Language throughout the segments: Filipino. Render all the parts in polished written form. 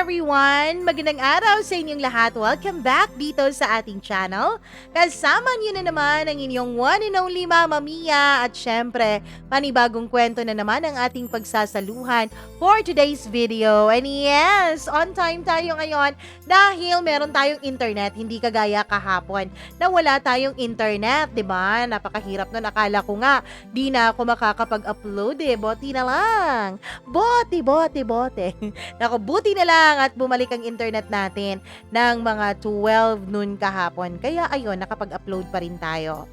everyone! Magandang araw sa inyong lahat. Welcome back dito sa ating channel. Kasama niyo na naman ang inyong one and only Mama Mia at syempre, panibagong kwento na naman ang ating pagsasaluhan for today's video. And yes, on time tayo ngayon dahil meron tayong internet, hindi kagaya kahapon na wala tayong internet, 'di ba? Napakahirap nun. Akala ko nga di na ako makakapag-upload Boti na lang. Bote. Naku, buti na lang at bumalik ang internet natin ng mga 12 noon kahapon. Kaya ayun, nakapag-upload pa rin tayo.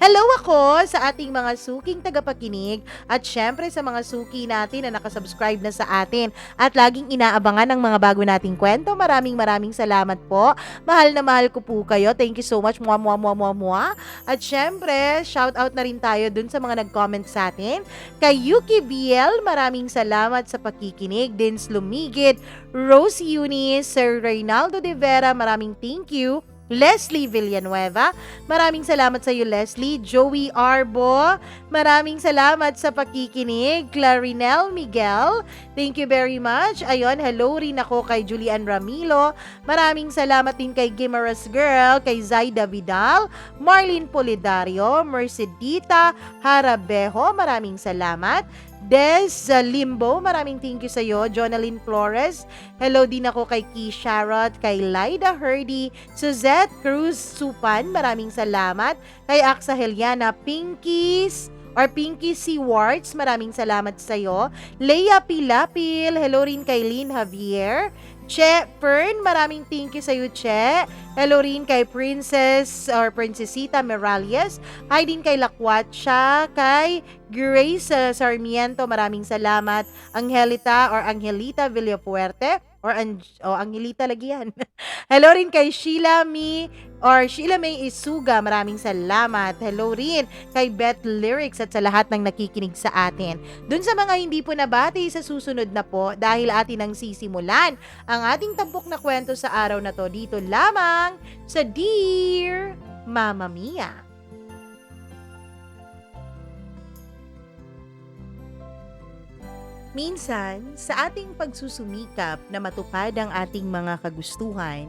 Hello ako sa ating mga suking tagapakinig at syempre sa mga suki natin na nakasubscribe na sa atin at laging inaabangan ng mga bago nating kwento. Maraming salamat po. Mahal na mahal ko po kayo. Thank you so much. Mua. At syempre, shout out na rin tayo dun sa mga nag-comment sa atin. Kay Yuki BL, maraming salamat sa pakikinig. Dins Lumigid, Rose Eunice, Sir Reynaldo de Vera, maraming thank you. Leslie Villanueva, maraming salamat sa iyo Leslie. Joey Arbo, maraming salamat sa pakikinig. Clarinel Miguel, thank you very much. Ayun, hello rin ako kay Julian Ramilo. Maraming salamat din kay Gimaras Girl, kay Zaida Vidal, Marlene Polidario, Mercedita Harabejo, maraming salamat. Des Limbo, maraming thank you sa iyo. Jonalyn Flores, hello din ako kay Key Sharot, kay Lyda Herdy, Suzette Cruz Supan, maraming salamat. Kay Aksa Heliana Pinky Seawards, maraming salamat sa iyo. Leia Pilapil, hello rin kay Lynn Javier. Che Fern, maraming thank you sa iyo, Che. Hello rin kay Princesita Meralies. Hi din kay Lakwatsa, kay Grace Sarmiento, maraming salamat. Angelita Villafuerte, Angelita lagi yan. Hello rin kay Sheila May Isuga, maraming salamat. Hello rin kay Beth Lyrics at sa lahat ng nakikinig sa atin. Dun sa mga hindi po nabati, sa susunod na po dahil atin ang sisimulan ang ating tampok na kwento sa araw na to dito lamang sa Dear Mama Mia. Minsan, sa ating pagsusumikap na matupad ang ating mga kagustuhan,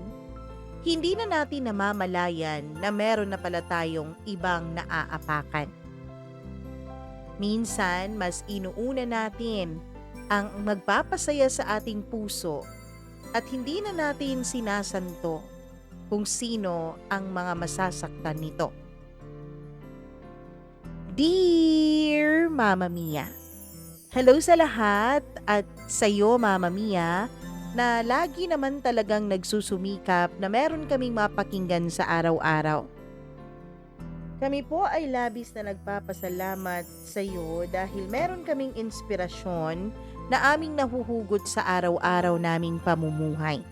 hindi na natin namamalayan na meron na pala tayong ibang naaapakan. Minsan, mas inuuna natin ang magpapasaya sa ating puso at hindi na natin sinasanto kung sino ang mga masasaktan nito. Dear Mama Mia, hello sa lahat at sa iyo Mama Mia na lagi naman talagang nagsusumikap na meron kaming mapakinggan sa araw-araw. Kami po ay labis na nagpapasalamat sa iyo dahil meron kaming inspirasyon na aming nahuhugot sa araw-araw naming pamumuhay.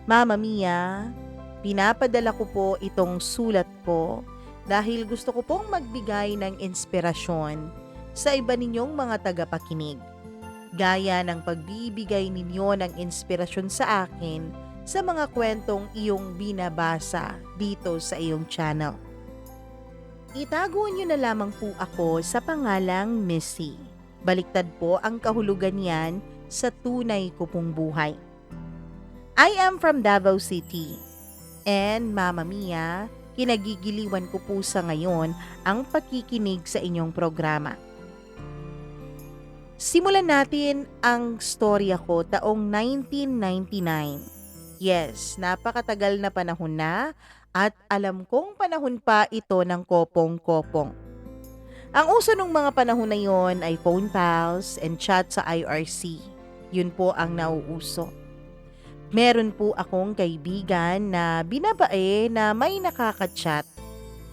Mama Mia, pinapadala ko po itong sulat ko dahil gusto ko pong magbigay ng inspirasyon sa iba ninyong mga tagapakinig. Gaya ng pagbibigay ninyo ng inspirasyon sa akin sa mga kwentong iyong binabasa dito sa iyong channel. Itago niyo na lamang po ako sa pangalang Missy. Baliktad po ang kahulugan niyan sa tunay ko pong buhay. I am from Davao City. And Mama Mia, kinagigiliwan ko po sa ngayon ang pakikinig sa inyong programa. Simulan natin ang storya ko taong 1999. Yes, napakatagal na panahon na at alam kong panahon pa ito ng kopong-kopong. Ang uso nung mga panahon na yon ay phone pals and chat sa IRC. Yun po ang nauuso. Meron po akong kaibigan na binabae na may nakaka-chat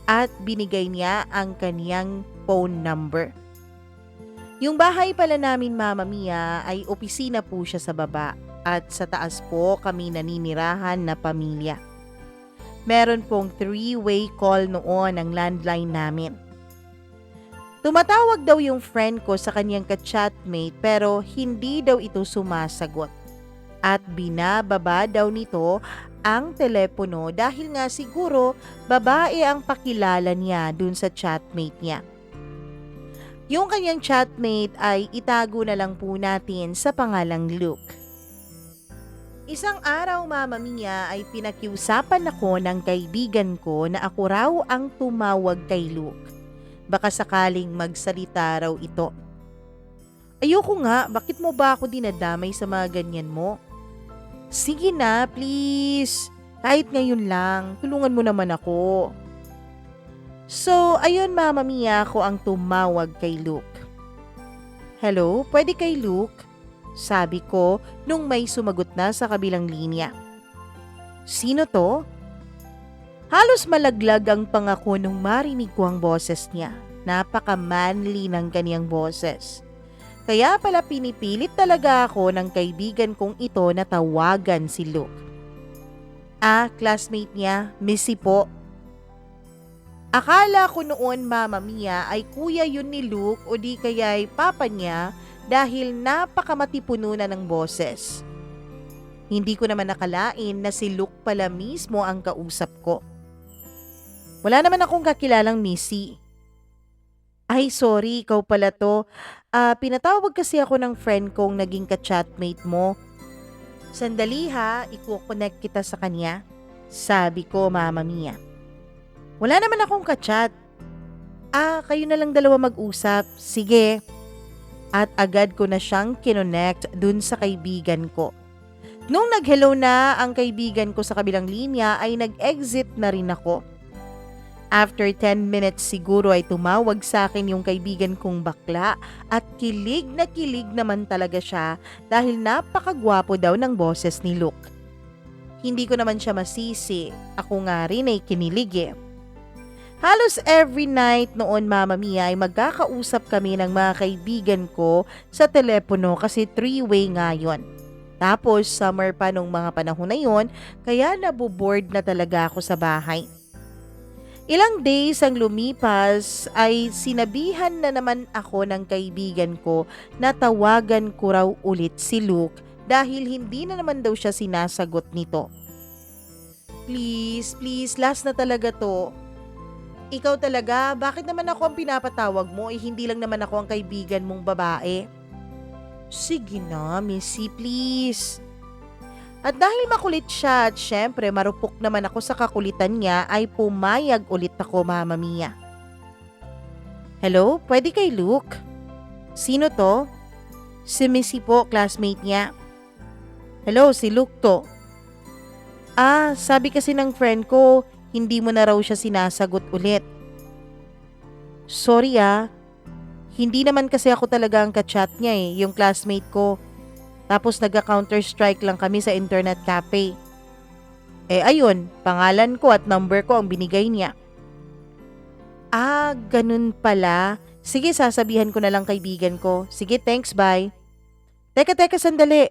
at binigay niya ang kaniyang phone number. Yung bahay pala namin Mama Mia ay opisina po siya sa baba at sa taas po kami naninirahan na pamilya. Meron pong 3-way call noon ang landline namin. Tumatawag daw yung friend ko sa kanyang ka-chatmate pero hindi daw ito sumasagot. At binababa daw nito ang telepono dahil nga siguro babae ang pakilala niya dun sa chatmate niya. Yung kanyang chatmate ay itago na lang po natin sa pangalang Luke. Isang araw, Mama Mia, ay pinakiusapan ako ng kaibigan ko na ako raw ang tumawag kay Luke. Baka sakaling magsalita raw ito. Ayoko nga, bakit mo ba ako dinadamay sa mga ganyan mo? Sige na, please. Kahit ngayon lang, tulungan mo naman ako. So, ayun Mama Mia, ako ang tumawag kay Luke. Hello, pwede kay Luke? Sabi ko nung may sumagot na sa kabilang linya. Sino to? Halos malaglag ang pangako nung marinig ko ang boses niya. Napaka-manly ng kaniyang boses. Kaya pala pinipilit talaga ako ng kaibigan kong ito na tawagan si Luke. Classmate niya, Missy po. Akala ko noon Mama Mia ay kuya yun ni Luke o di kaya ay papa niya dahil napakamatipuno na ng boses. Hindi ko naman nakalain na si Luke pala mismo ang kausap ko. Wala naman akong kakilalang Missy. Ay sorry, ikaw pala to. Pinatawag kasi ako ng friend kong naging ka-chatmate mo. Sandali ha, i-connect kita sa kanya. Sabi ko Mama Mia. Wala naman akong ka-chat. Kayo na lang dalawa mag-usap. Sige. At agad ko na siyang kinonect dun sa kaibigan ko. Nung nag-hello na ang kaibigan ko sa kabilang linya ay nag-exit na rin ako. After 10 minutes siguro ay tumawag sa akin yung kaibigan kong bakla at kilig na kilig naman talaga siya dahil napakagwapo daw ng boses ni Luke. Hindi ko naman siya masisi, ako nga rin ay kinilig eh. Halos every night noon Mama Mia ay magkakausap kami ng mga kaibigan ko sa telepono kasi 3-way nga yun. Tapos summer pa nung mga panahon na yun kaya naboboard na talaga ako sa bahay. Ilang days ang lumipas ay sinabihan na naman ako ng kaibigan ko na tawagan ko raw ulit si Luke dahil hindi na naman daw siya sinasagot nito. Please, last na talaga to. Ikaw talaga, bakit naman ako ang pinapatawag mo hindi lang naman ako ang kaibigan mong babae? Sige na, Missy, please. At dahil makulit siya at syempre marupok naman ako sa kakulitan niya ay pumayag ulit ako Mama Mia. Hello, pwede kay Luke? Sino to? Si Missy po, classmate niya. Hello, si Luke to. Sabi kasi ng friend ko, hindi mo na raw siya sinasagot ulit. Sorry hindi naman kasi ako talaga ang ka-chat niya yung classmate ko. Tapos nagka-Counter-Strike lang kami sa internet cafe. Ayun, pangalan ko at number ko ang binigay niya. Ganun pala. Sige, sasabihan ko na lang kaibigan ko. Sige, thanks, bye. Teka, sandali.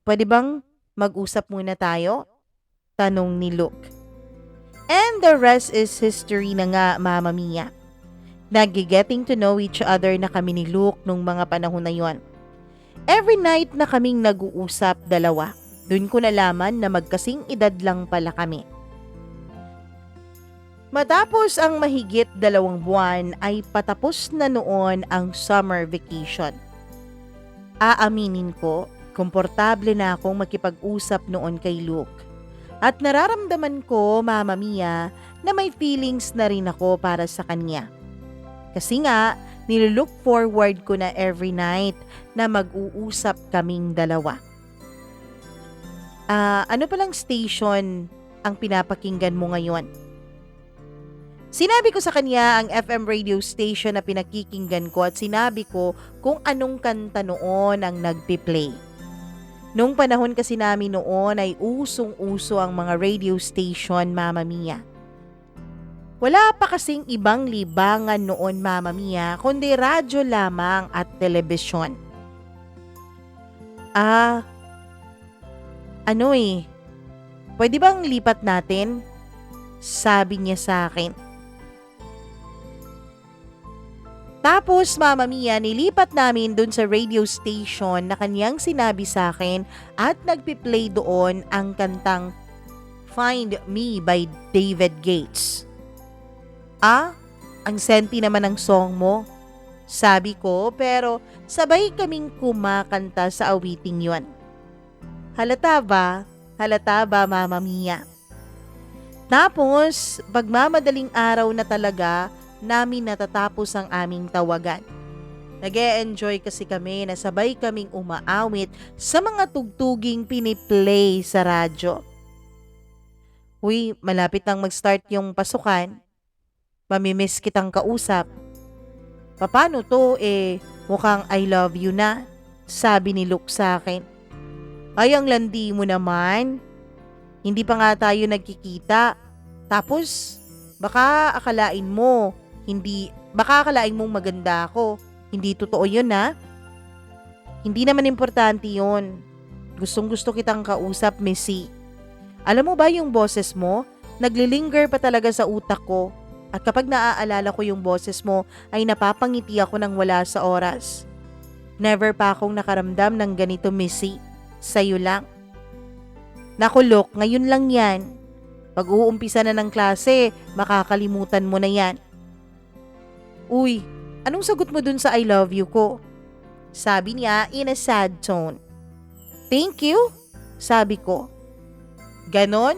Pwede bang mag-usap muna tayo? Tanong ni Luke. And the rest is history na nga, Mama Mia. Nag-getting to know each other na kami ni Luke nung mga panahon na yon. Every night na kaming nag-uusap dalawa, dun ko nalaman na magkasing edad lang pala kami. Matapos ang mahigit 2 buwan ay patapos na noon ang summer vacation. Aaminin ko, komportable na akong makipag-usap noon kay Luke. At nararamdaman ko, Mama Mia, na may feelings na rin ako para sa kanya. Kasi nga, nilook forward ko na every night na mag-uusap kaming dalawa. Ano palang station ang pinapakinggan mo ngayon? Sinabi ko sa kanya ang FM radio station na pinakikinggan ko at sinabi ko kung anong kanta noon ang nagpi-play. Nung panahon kasi namin noon ay usong-uso ang mga radio station, Mama Mia. Wala pa kasing ibang libangan noon, Mama Mia, kundi radyo lamang at telebisyon. Pwede bang lipat natin? Sabi niya sa akin. Tapos, Mama Mia, nilipat namin dun sa radio station na kanyang sinabi sa akin at nagpi-play doon ang kantang Find Me by David Gates. Ang senti naman ng song mo. Sabi ko, pero sabay kaming kumakanta sa awiting yon. Halata ba? Halata ba, Mama Mia? Tapos, pagmamadaling araw na talaga namin natatapos ang aming tawagan. Nag-e-enjoy kasi kami na sabay kaming umaawit sa mga tugtuging piniplay sa radyo. Uy, malapit nang mag-start yung pasukan. Mamimiss kitang kausap. Paano to mukhang I love you na, sabi ni Luke sa akin. Ay, ang landi mo naman. Hindi pa nga tayo nagkikita. Tapos, baka akalain mong maganda ako. Hindi totoo yun ha. Hindi naman importante yun. Gustong gusto kitang kausap, Missy. Alam mo ba yung boses mo? Naglilinger pa talaga sa utak ko. At kapag naaalala ko yung boses mo, ay napapangiti ako ng wala sa oras. Never pa akong nakaramdam ng ganito, Missy. Sa'yo lang. Naku, Look, ngayon lang yan. Pag uumpisa na ng klase, makakalimutan mo na yan. Uy, anong sagot mo dun sa I love you ko? Sabi niya in a sad tone. Thank you, sabi ko. Ganon?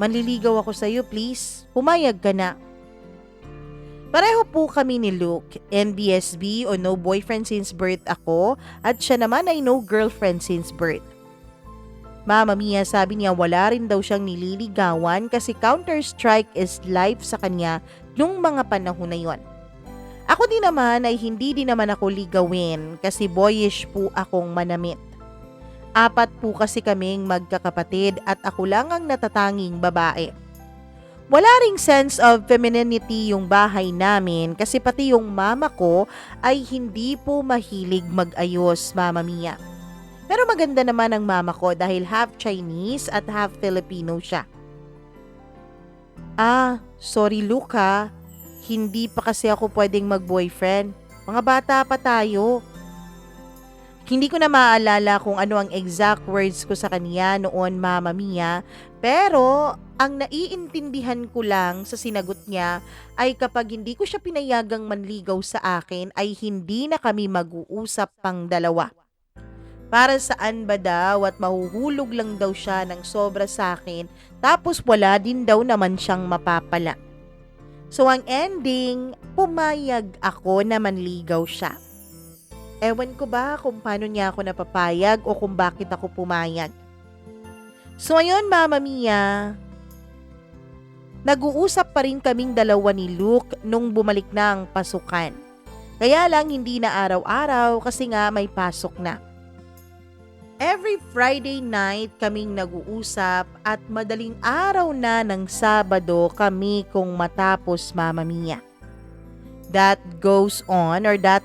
Manliligaw ako sa'yo, please. Pumayag ka na. Pareho po kami ni Luke, NBSB o no boyfriend since birth ako at siya naman ay no girlfriend since birth. Mama Mia, sabi niya wala rin daw siyang nililigawan kasi Counter-Strike is life sa kanya nung mga panahon na yon. Ako din naman ay hindi din naman ako ligawin kasi boyish po akong manamit. 4 po kasi kaming magkakapatid at ako lang ang natatanging babae. Wala ring sense of femininity yung bahay namin kasi pati yung mama ko ay hindi po mahilig mag-ayos, Mama Mia. Pero maganda naman ang mama ko dahil half Chinese at half Filipino siya. Sorry Luke ha. Hindi pa kasi ako pwedeng mag-boyfriend. Mga bata pa tayo. Hindi ko na maalala kung ano ang exact words ko sa kanya noon, Mama Mia, pero ang naiintindihan ko lang sa sinagot niya ay kapag hindi ko siya pinayagang manligaw sa akin ay hindi na kami mag-uusap pang dalawa. Para saan ba daw at mahuhulog lang daw siya ng sobra sa akin tapos wala din daw naman siyang mapapala. So ang ending, pumayag ako na manligaw siya. Ewan ko ba kung paano niya ako napapayag o kung bakit ako pumayag. So ayun, Mama Mia, nag-uusap pa rin kaming dalawa ni Luke nung bumalik na ang pasukan. Kaya lang hindi na araw-araw kasi nga may pasok na. Every Friday night kaming nag-uusap at madaling araw na ng Sabado kami kung matapos, Mama Mia. That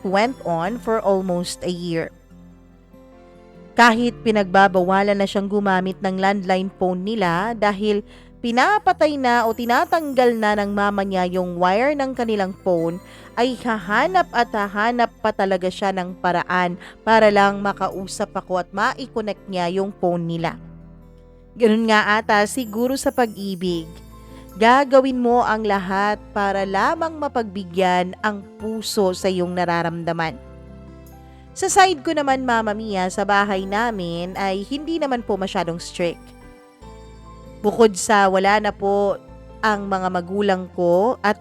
went on for almost a year. Kahit pinagbabawalan na siyang gumamit ng landline phone nila dahil pinapatay na o tinatanggal na ng mama niya yung wire ng kanilang phone, ay hahanap at hahanap pa talaga siya ng paraan para lang makausap ako at ma-connect niya yung phone nila. Ganun nga ata siguro sa pag-ibig. Gagawin mo ang lahat para lamang mapagbigyan ang puso sa iyong nararamdaman. Sa side ko naman, Mama Mia, sa bahay namin ay hindi naman po masyadong strict. Bukod sa wala na po ang mga magulang ko at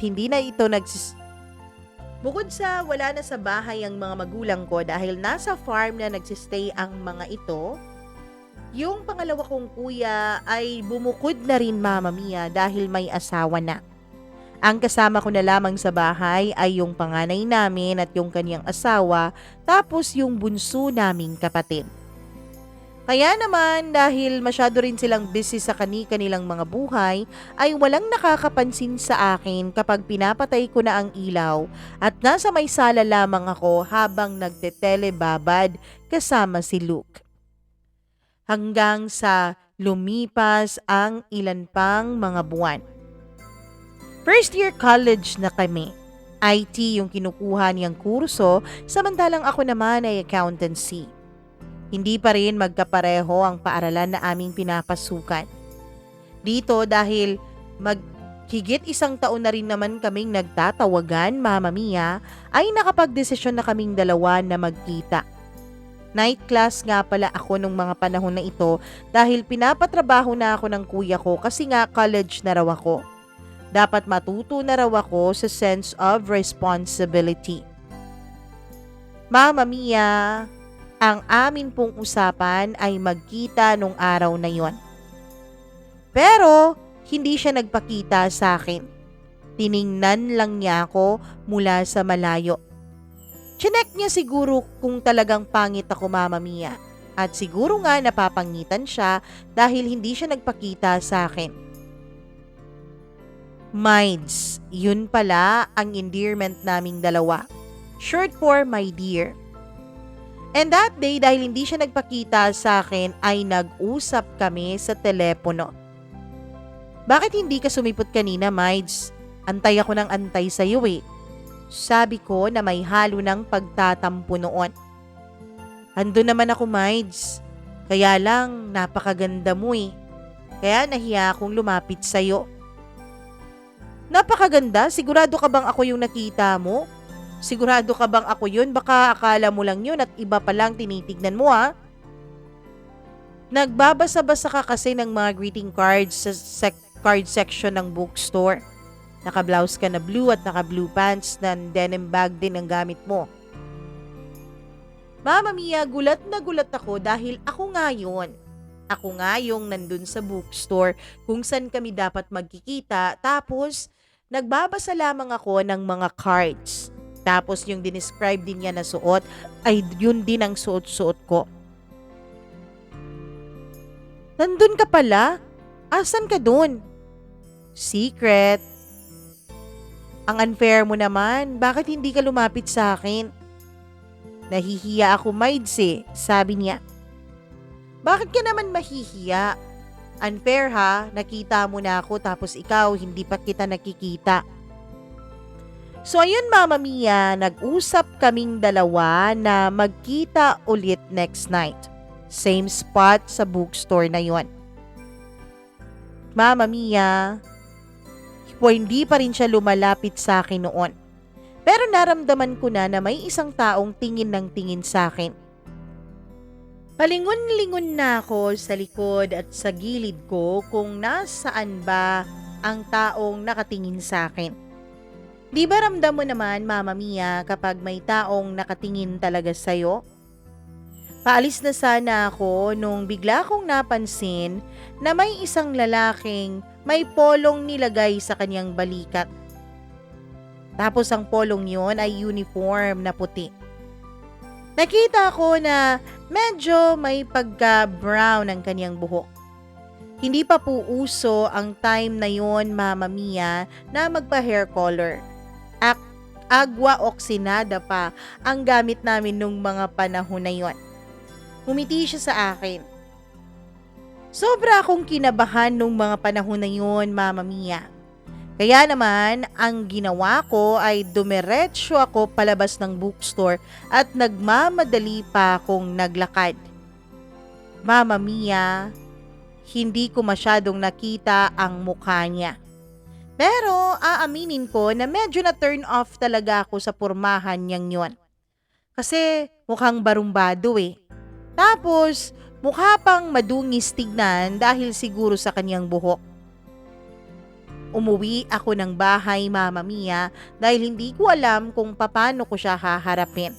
Bukod sa wala na sa bahay ang mga magulang ko dahil nasa farm na nagsistay ang mga ito, yung pangalawa kong kuya ay bumukod na rin, Mama Mia, dahil may asawa na. Ang kasama ko na lamang sa bahay ay yung panganay namin at yung kanyang asawa, tapos yung bunso naming kapatid. Kaya naman dahil masyado rin silang busy sa kanilang mga buhay, ay walang nakakapansin sa akin kapag pinapatay ko na ang ilaw at nasa may sala lamang ako habang nagtetelebabad kasama si Luke. Hanggang sa lumipas ang ilan pang mga buwan. First year college na kami. IT yung kinukuha niyang kurso, samantalang ako naman ay accountancy. Hindi pa rin magkapareho ang paaralan na aming pinapasukan. Dito dahil maghigit 1 taon na rin naman kaming nagtatawagan, Mama Mia, ay nakapagdesisyon na kaming dalawa na magkita. Night class nga pala ako nung mga panahon na ito dahil pinapatrabaho na ako ng kuya ko kasi nga college na raw ako. Dapat matuto na raw ako sa sense of responsibility. Mama Mia, ang amin pong usapan ay magkita nung araw na yon. Pero hindi siya nagpakita sa akin. Tiningnan lang niya ako mula sa malayo. Chinek niya siguro kung talagang pangit ako, Mama Mia. At siguro nga napapangitan siya dahil hindi siya nagpakita sa akin. Mides, yun pala ang endearment naming dalawa. Short for my dear. And that day, dahil hindi siya nagpakita sa akin, ay nag-usap kami sa telepono. Bakit hindi ka sumipot kanina, Mides? Antay ako ng antay sa'yo eh. Sabi ko na may halo ng pagtatampo noon. Ando naman ako, Mides. Kaya lang, napakaganda mo eh. Kaya nahiya akong lumapit sa'yo. Napakaganda? Sigurado ka bang ako yung nakita mo? Sigurado ka bang ako yun? Baka akala mo lang yun at iba pa lang tinitignan mo ha? Nagbabasa-basa ka kasi ng mga greeting cards sa card section ng bookstore. Naka-blouse ka na blue at naka-blue pants na denim bag din ang gamit mo. Mama Mia, gulat na gulat ako dahil ako nga yun. Ako nga yung nandun sa bookstore kung saan kami dapat magkikita tapos nagbabasa lamang ako ng mga cards. Tapos yung dinescribe din niya na suot ay yun din ang suot-suot ko. Nandun ka pala? Asan ka dun? Secret. Ang unfair mo naman, bakit hindi ka lumapit sa akin? Nahihiya ako, Mides eh, sabi niya. Bakit ka naman mahihiya? Unfair ha, nakita mo na ako tapos ikaw hindi pa kita nakikita. So ayun Mama Mia, nag-usap kaming dalawa na magkita ulit next night. Same spot sa bookstore na yon. Mama Mia, hindi pa rin siya lumalapit sa akin noon. Pero naramdaman ko na may isang taong tingin ng tingin sa akin. Palingon-lingon na ako sa likod at sa gilid ko kung nasaan ba ang taong nakatingin sa akin. Di ba ramdam mo naman, Mama Mia, kapag may taong nakatingin talaga sa'yo? Paalis na sana ako nung bigla kong napansin na may isang lalaking may polong nilagay sa kanyang balikat. Tapos ang polong yun ay uniform na puti. Nakita ko na medyo may pagka-brown ang kanyang buhok. Hindi pa po uso ang time na yon, Mama Mia, na magpa-hair color. Agwa oxinada pa ang gamit namin nung mga panahon na yon. Humiti siya sa akin. Sobra akong kinabahan nung mga panahon na yun, Mama Mia. Kaya naman, ang ginawa ko ay dumiretso ako palabas ng bookstore at nagmamadali pa akong naglakad. Mama Mia, hindi ko masyadong nakita ang mukha niya. Pero aaminin ko na medyo na-turn off talaga ako sa pormahan niyang yon. Kasi mukhang barumbado eh. Tapos, mukha pang madungis tignan dahil siguro sa kanyang buhok. Umuwi ako ng bahay, Mama Mia, dahil hindi ko alam kung paano ko siya haharapin.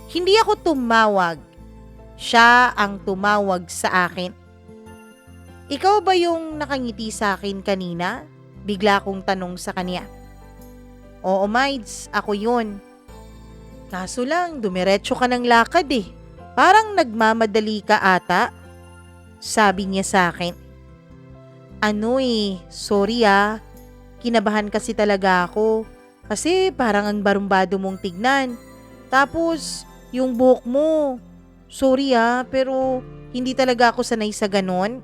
Hindi ako tumawag. Siya ang tumawag sa akin. Ikaw ba yung nakangiti sa akin kanina? Bigla kong tanong sa kanya. Oo, Mides, ako yun. Kaso lang, dumiretso ka ng lakad eh. Parang nagmamadali ka ata, sabi niya sa akin. Sorry kinabahan kasi talaga ako. Kasi parang ang barumbado mong tignan. Tapos, yung buhok mo, sorry pero hindi talaga ako sanay sa ganon.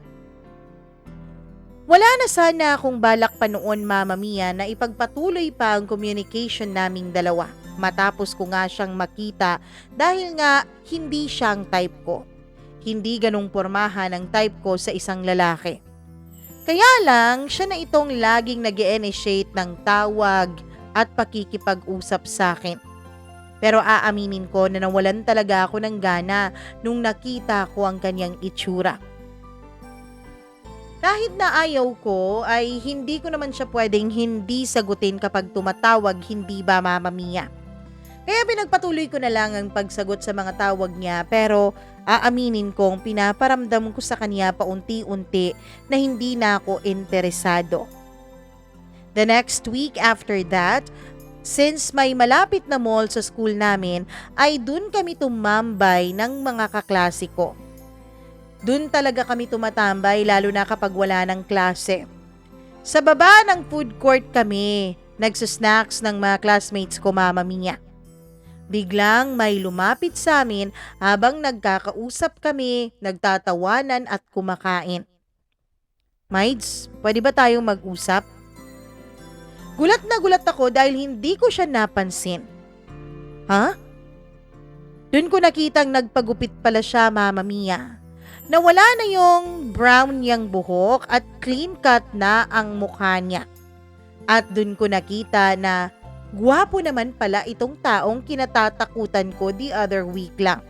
Wala na sana akong balak pa noon, Mama Mia, na ipagpatuloy pa ang communication naming dalawa. Matapos ko nga siyang makita dahil nga hindi siyang type ko. Hindi ganong pormahan ang type ko sa isang lalaki. Kaya lang, siya na itong laging nag-i-initiate ng tawag at pakikipag-usap sa akin. Pero aaminin ko na nawalan talaga ako ng gana nung nakita ko ang kanyang itsura. Kahit na ayaw ko ay hindi ko naman siya pwedeng hindi sagutin kapag tumatawag, hindi ba Mama Mia? Kaya pinagpatuloy ko na lang ang pagsagot sa mga tawag niya, pero aaminin kong pinaparamdam ko sa kanya paunti-unti na hindi na ako interesado. The next week after that, since may malapit na mall sa school namin, ay dun kami tumambay ng mga kaklase ko. Dun talaga kami tumatambay lalo na kapag wala ng klase. Sa baba ng food court kami, nagsasnacks ng mga classmates ko Mama Mia. Biglang may lumapit sa amin habang nagkakausap kami, nagtatawanan at kumakain. Mides, pwede ba tayong mag-usap? Gulat na gulat ako dahil hindi ko siya napansin. Ha? Doon ko nakitang nagpagupit pala siya Mama Mia. Nawala na yung brown niyang buhok at clean cut na ang mukha niya. At doon ko nakita na gwapo naman pala itong taong kinatatakutan ko the other week lang.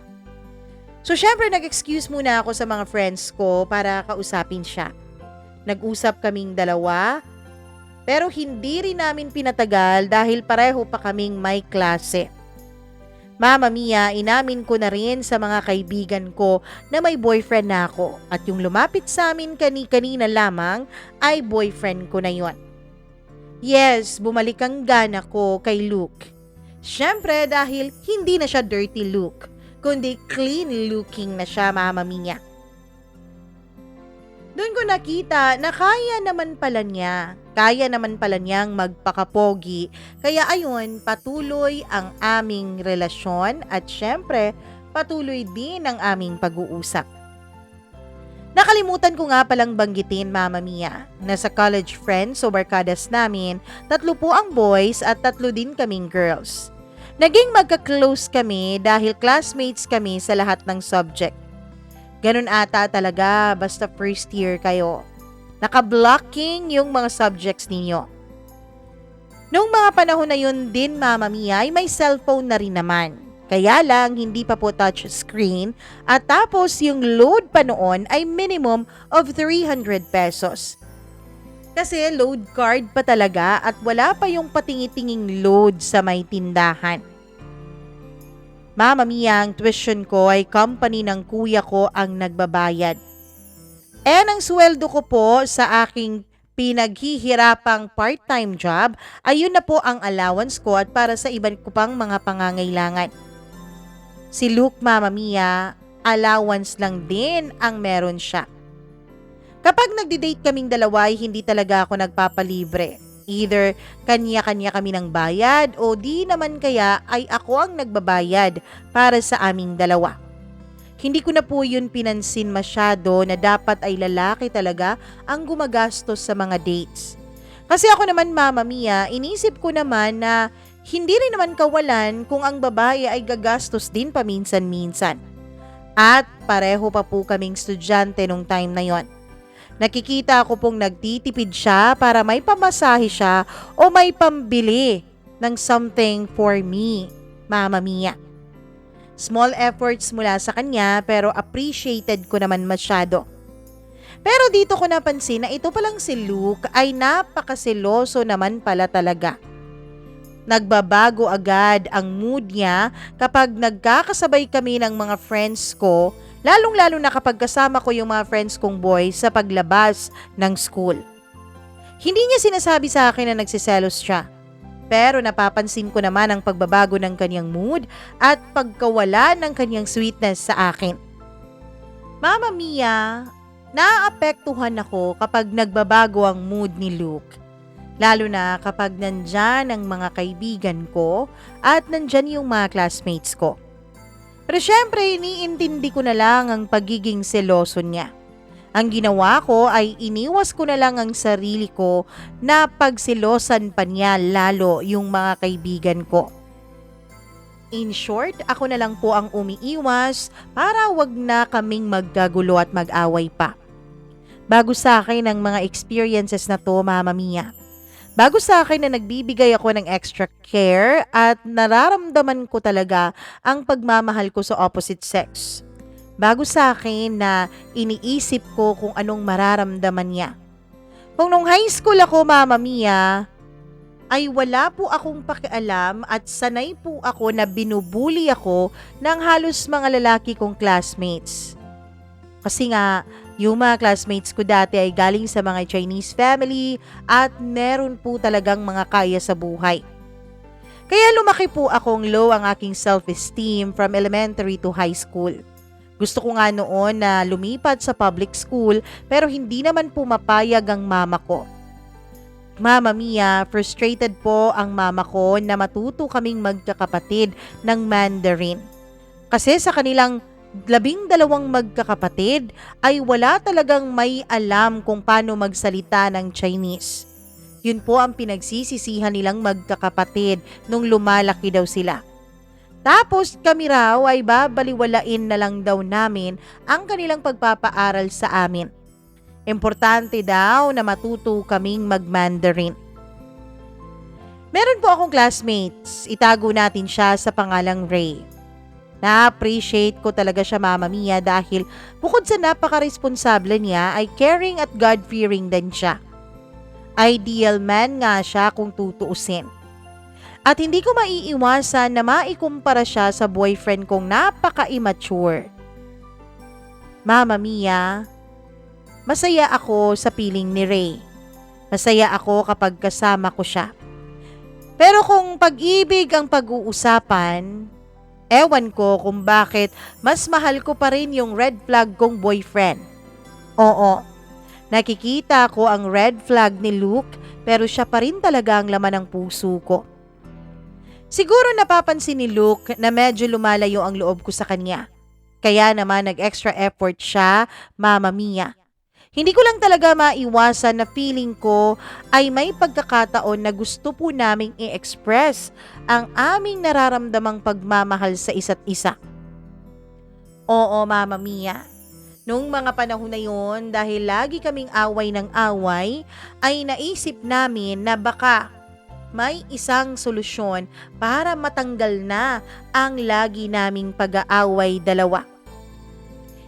So syempre nag-excuse muna ako sa mga friends ko para kausapin siya. Nag-usap kaming dalawa, pero hindi rin namin pinatagal dahil pareho pa kaming may klase. Mama Mia, inamin ko na rin sa mga kaibigan ko na may boyfriend na ako at yung lumapit sa amin kani-kanina lamang ay boyfriend ko na yon. Yes, bumalik ang gana ko kay Luke. Syempre dahil hindi na siya dirty Luke, kundi clean looking na siya Mama Mia. Doon ko nakita na kaya naman pala niyang magpakapogi, kaya ayun, patuloy ang aming relasyon at syempre, patuloy din ang aming pag-uusap. Nakalimutan ko nga palang banggitin Mama Mia, na sa college friends o barkadas namin, 3 po ang boys at 3 din kaming girls. Naging magka-close kami dahil classmates kami sa lahat ng subject. Ganun ata talaga basta first year kayo. Naka-blocking yung mga subjects ninyo. Noong mga panahon na yun din Mama Mia ay may cellphone na rin naman. Kaya lang hindi pa po touch screen at tapos yung load pa noon ay minimum of 300 pesos. Kasi load card pa talaga at wala pa yung patingi-tinging load sa may tindahan. Mama Mia, ang tuition ko ay company ng kuya ko ang nagbabayad. Ang sweldo ko po sa aking pinaghihirapang part-time job, ayun na po ang allowance ko at para sa iban ko pang mga pangangailangan. Si Luke Mama Mia, allowance lang din ang meron siya. Kapag nagdi-date kaming dalawa ay hindi talaga ako nagpapalibre. Either kanya-kanya kami ng bayad o di naman kaya ay ako ang nagbabayad para sa aming dalawa. Hindi ko na po yun pinansin masyado na dapat ay lalaki talaga ang gumagastos sa mga dates. Kasi ako naman Mama Mia, inisip ko naman na hindi rin naman kawalan kung ang babae ay gagastos din paminsan-minsan. At pareho pa po kaming estudyante nung time na yon. Nakikita ko pong nagtitipid siya para may pamasahe siya o may pambili ng something for me, Mama Mia. Small efforts mula sa kanya pero appreciated ko naman masyado. Pero dito ko napansin na ito palang si Luke ay napakaseloso naman pala talaga. Nagbabago agad ang mood niya kapag nagkakasabay kami ng mga friends ko, lalong-lalo na kapag kasama ko yung mga friends kong boys sa paglabas ng school. Hindi niya sinasabi sa akin na nagsiselos siya. Pero napapansin ko naman ang pagbabago ng kanyang mood at pagkawala ng kanyang sweetness sa akin. Mama Mia, naapektuhan ako kapag nagbabago ang mood ni Luke. Lalo na kapag nandyan ang mga kaibigan ko at nandyan yung mga classmates ko. Pero syempre, iniintindi ko na lang ang pagiging seloso niya. Ang ginawa ko ay iniwas ko na lang ang sarili ko na pagselosan pa niya lalo yung mga kaibigan ko. In short, ako na lang po ang umiiwas para wag na kaming magkagulo at mag-away pa. Bago sa akin ang mga experiences na to, Mama Mia. Bago sa akin na nagbibigay ako ng extra care at nararamdaman ko talaga ang pagmamahal ko sa opposite sex. Bago sa akin na iniisip ko kung anong mararamdaman niya. Kung nung high school ako, Mama Mia, ay wala po akong pakialam at sanay po ako na binubuli ako ng halos mga lalaki kong classmates. Kasi nga, yung mga classmates ko dati ay galing sa mga Chinese family at meron po talagang mga kaya sa buhay. Kaya lumaki po akong low ang aking self-esteem from elementary to high school. Gusto ko nga noon na lumipat sa public school pero hindi naman pumapayag ang mama ko. Mama Mia, frustrated po ang mama ko na matuto kaming magkakapatid ng Mandarin. Kasi sa kanilang 12 magkakapatid ay wala talagang may alam kung paano magsalita ng Chinese. Yun po ang pinagsisisihan nilang magkakapatid nung lumalaki daw sila. Tapos kami raw ay babaliwalain na lang daw namin ang kanilang pagpapaaral sa amin. Importante daw na matuto kaming mag-Mandarin. Meron po akong classmates, itago natin siya sa pangalang Ray. Na-appreciate ko talaga siya, Mama Mia, dahil bukod sa napaka-responsable niya ay caring at God-fearing din siya. Ideal man nga siya kung tutuusin. At hindi ko maiiwasan na maikumpara siya sa boyfriend kong napaka-immature. Mama Mia, masaya ako sa piling ni Ray. Masaya ako kapag kasama ko siya. Pero kung pag-ibig ang pag-uusapan, ewan ko kung bakit mas mahal ko pa rin yung red flag kong boyfriend. Oo, nakikita ko ang red flag ni Luke pero siya pa rin talaga ang laman ng puso ko. Siguro napapansin ni Luke na medyo lumalayo ang loob ko sa kanya. Kaya naman nag-extra effort siya, Mama Mia. Hindi ko lang talaga maiwasan na feeling ko ay may pagkakataon na gusto po naming i-express ang aming nararamdamang pagmamahal sa isa't isa. Oo, Mama Mia. Noong mga panahon na yun, dahil lagi kaming away ng away, ay naisip namin na baka may isang solusyon para matanggal na ang lagi naming pag-aaway dalawa.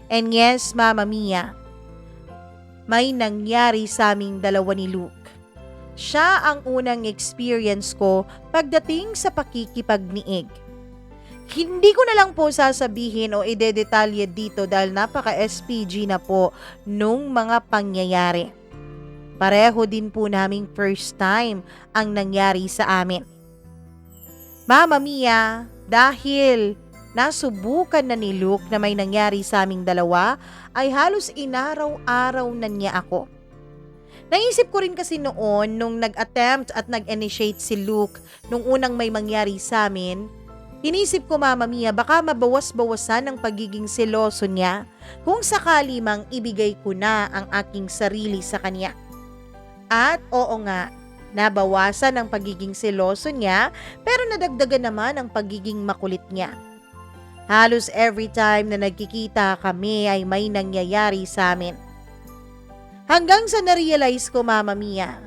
And yes, Mama Mia, may nangyari sa aming dalawa ni Luke. Siya ang unang experience ko pagdating sa pakikipagniig. Hindi ko na lang po sasabihin o idedetalye dito dahil napaka-SPG na po nung mga pangyayari. Pareho din po naming first time ang nangyari sa amin. Mama Mia, dahil nasubukan na ni Luke na may nangyari sa aming dalawa, ay halos inaraw-araw na niya ako. Naisip ko rin kasi noon nung nag-attempt at nag-initiate si Luke nung unang may mangyari sa amin, inisip ko, Mama Mia, baka mabawas-bawasan ang pagiging seloso niya kung sakali mang ibigay ko na ang aking sarili sa kanya. At oo nga, nabawasan ang pagiging seloso niya pero nadagdagan naman ang pagiging makulit niya. Halos every time na nagkikita kami ay may nangyayari sa amin. Hanggang sa na-realize ko, Mama Mia,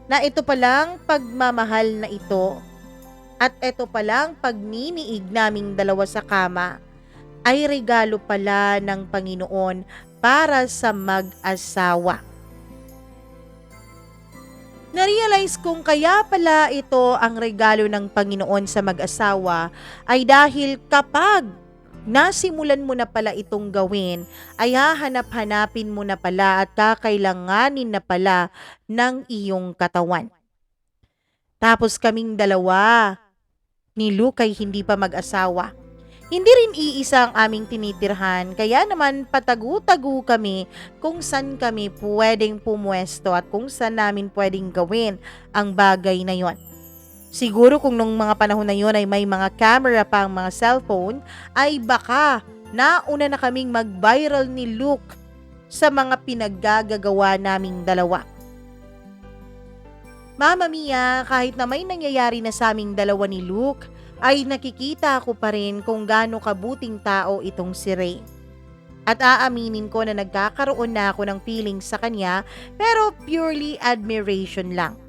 na ito palang pagmamahal na ito at ito palang pagniniig naming dalawa sa kama ay regalo pala ng Panginoon para sa mag-asawa. Na-realize kong kaya pala ito ang regalo ng Panginoon sa mag-asawa ay dahil kapag nasimulan mo na pala itong gawin, ay hahanap-hanapin mo na pala at kakailanganin na pala ng iyong katawan. Tapos kaming dalawa ni Luke ay hindi pa mag-asawa. Hindi rin iisa ang aming tinitirhan, kaya naman patagu-tagu kami kung saan kami pwedeng pumwesto at kung saan namin pwedeng gawin ang bagay na yon. Siguro kung nung mga panahon na yon ay may mga camera pa ang mga cellphone, ay baka nauna na kaming mag-viral ni Luke sa mga pinaggagawa naming dalawa. Mama Mia, kahit na may nangyayari na sa aming dalawa ni Luke, ay nakikita ko pa rin kung gaano kabuting tao itong si Ray. At aaminin ko na nagkakaroon na ako ng feelings sa kanya pero purely admiration lang.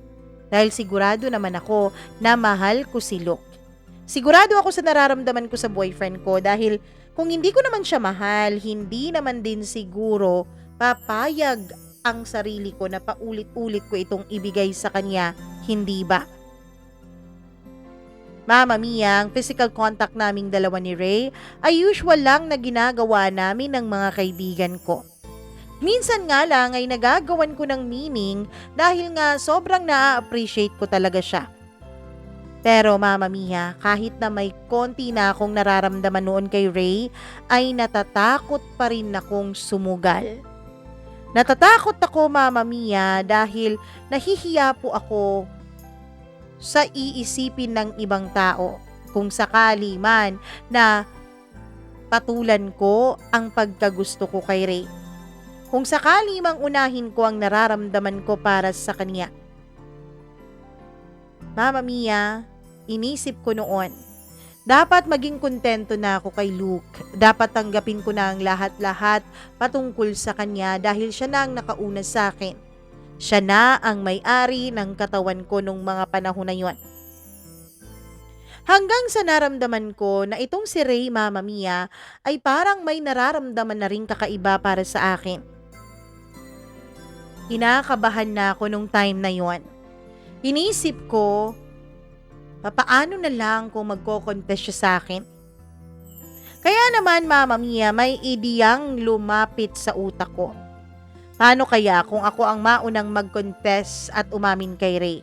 Dahil sigurado naman ako na mahal ko si Luke. Sigurado ako sa nararamdaman ko sa boyfriend ko dahil kung hindi ko naman siya mahal, hindi naman din siguro papayag ang sarili ko na paulit-ulit ko itong ibigay sa kanya, hindi ba? Mama Mia, ang physical contact naming dalawa ni Ray ay usual lang na ginagawa namin ng mga kaibigan ko. Minsan nga lang ay nagagawan ko ng meaning dahil nga sobrang na-appreciate ko talaga siya. Pero Mama Mia, kahit na may konti na akong nararamdaman noon kay Ray, ay natatakot pa rin akong sumugal. Natatakot ako Mama Mia dahil nahihiya po ako sa iisipin ng ibang tao kung sakali man na patulan ko ang pagkagusto ko kay Ray. Kung sakali mang unahin ko ang nararamdaman ko para sa kanya. Mama Mia, inisip ko noon, dapat maging kontento na ako kay Luke. Dapat tanggapin ko na ang lahat-lahat patungkol sa kanya dahil siya na ang nakauna sa akin. Siya na ang may-ari ng katawan ko nung mga panahon na yon. Hanggang sa naramdaman ko na itong si Ray Mama Mia ay parang may nararamdaman na ring kakaiba para sa akin. Kinakabahan na ako nung time na yon. Inisip ko, papaano na lang kung magko-confess siya sa akin? Kaya naman Mama Mia, may ideyang lumapit sa utak ko. Paano kaya kung ako ang maunang mag-confess at umamin kay Ray?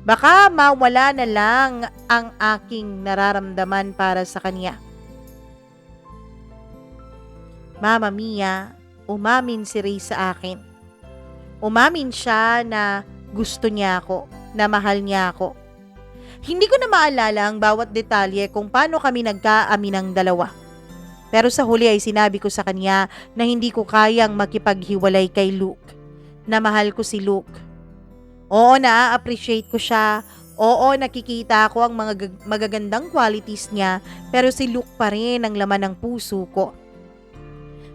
Baka mawala na lang ang aking nararamdaman para sa kanya. Mama Mia, umamin si Ray sa akin. Umamin siya na gusto niya ako, na mahal niya ako. Hindi ko na maalala ang bawat detalye kung paano kami nagkaaminang dalawa. Pero sa huli ay sinabi ko sa kanya na hindi ko kayang makipaghiwalay kay Luke. Na mahal ko si Luke. Oo, na-appreciate ko siya. Oo, nakikita ko ang mga magagandang qualities niya. Pero si Luke pa rin ang laman ng puso ko.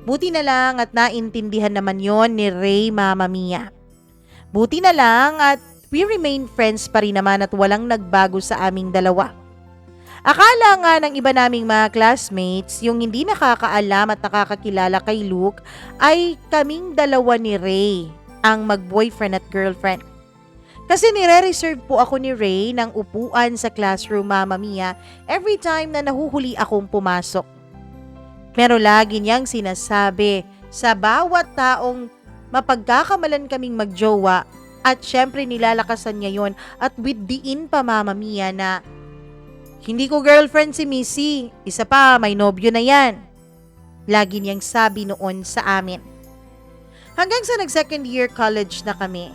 Buti na lang at naintindihan naman yon ni Ray Mama Mia. Buti na lang at we remain friends pa rin naman at walang nagbago sa aming dalawa. Akala nga ng iba naming mga classmates, yung hindi nakakaalam at nakakakilala kay Luke ay kaming dalawa ni Ray, ang mag-boyfriend at girlfriend. Kasi nire-reserve po ako ni Ray ng upuan sa classroom Mama Mia every time na nahuhuli akong pumasok. Pero lagi niyang sinasabi sa bawat taong mapagkakamalan kaming magjowa at syempre nilalakasan niya yon at with diin pa Mama Mia na hindi ko girlfriend si Missy, isa pa may nobyo na yan. Lagi niyang sabi noon sa amin. Hanggang sa nag-second year college na kami,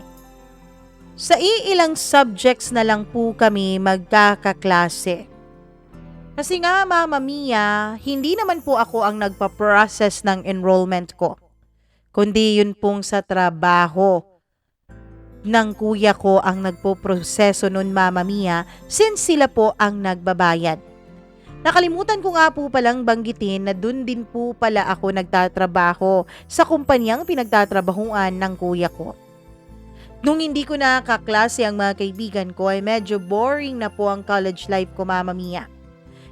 sa iilang subjects na lang po kami magkakaklase. Kasi nga Mama Mia, hindi naman po ako ang nagpa-process ng enrollment ko. Kundi yun pong sa trabaho ng kuya ko ang nagpo-proseso nun Mama Mia since sila po ang nagbabayad. Nakalimutan ko nga po palang banggitin na dun din po pala ako nagtatrabaho sa kumpanyang pinagtatrabahuan ng kuya ko. Nung hindi ko nakaklase ang mga kaibigan ko ay medyo boring na po ang college life ko Mama Mia.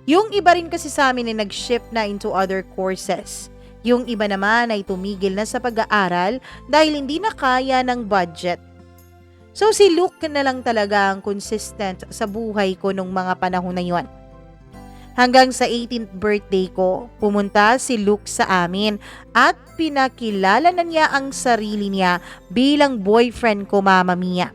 Yung iba rin kasi sa amin ay nag-shift na into other courses. Yung iba naman ay tumigil na sa pag-aaral dahil hindi na kaya ng budget. So si Luke na lang talaga ang consistent sa buhay ko nung mga panahon na yon. Hanggang sa 18th birthday ko, pumunta si Luke sa amin at pinakilala na niya ang sarili niya bilang boyfriend ko Mama Mia.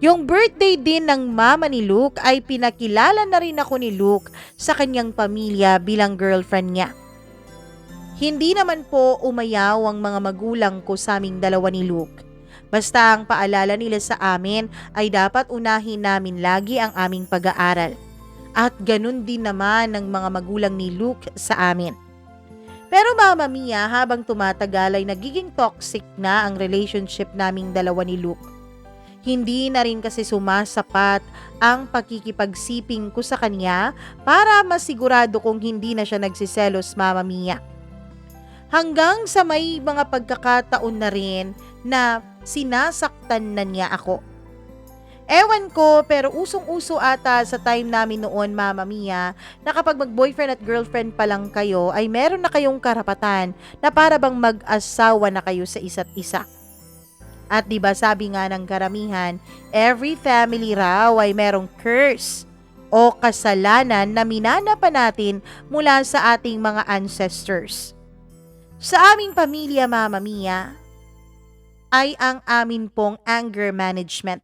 Yung birthday din ng mama ni Luke ay pinakilala na rin ako ni Luke sa kanyang pamilya bilang girlfriend niya. Hindi naman po umayaw ang mga magulang ko sa aming dalawa ni Luke. Basta ang paalala nila sa amin ay dapat unahin namin lagi ang aming pag-aaral. At ganun din naman ng mga magulang ni Luke sa amin. Pero Mama Mia, habang tumatagal ay nagiging toxic na ang relationship naming dalawa ni Luke. Hindi na rin kasi sumasapat ang pakikipagsiping ko sa kanya para masigurado kong hindi na siya nagsiselos Mama Mia. Hanggang sa may mga pagkakataon na rin na sinasaktan na niya ako. Ewan ko, pero usong-uso ata sa time namin noon, Mama Mia, na kapag mag-boyfriend at girlfriend pa lang kayo, ay meron na kayong karapatan na para bang mag-asawa na kayo sa isa't isa. At 'di ba sabi nga ng karamihan, every family raw ay merong curse o kasalanan na minana pa natin mula sa ating mga ancestors. Sa aming pamilya, Mama Mia, ay ang amin pong anger management.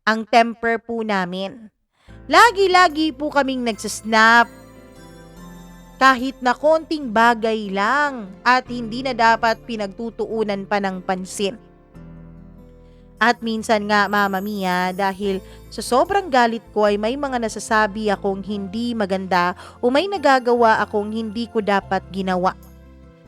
Ang temper po namin. Lagi-lagi po kaming nagsasnap kahit na konting bagay lang at hindi na dapat pinagtutuunan pa ng pansin. At minsan nga, Mama Mia, dahil sa sobrang galit ko ay may mga nasasabi akong hindi maganda o may nagagawa akong hindi ko dapat ginawa.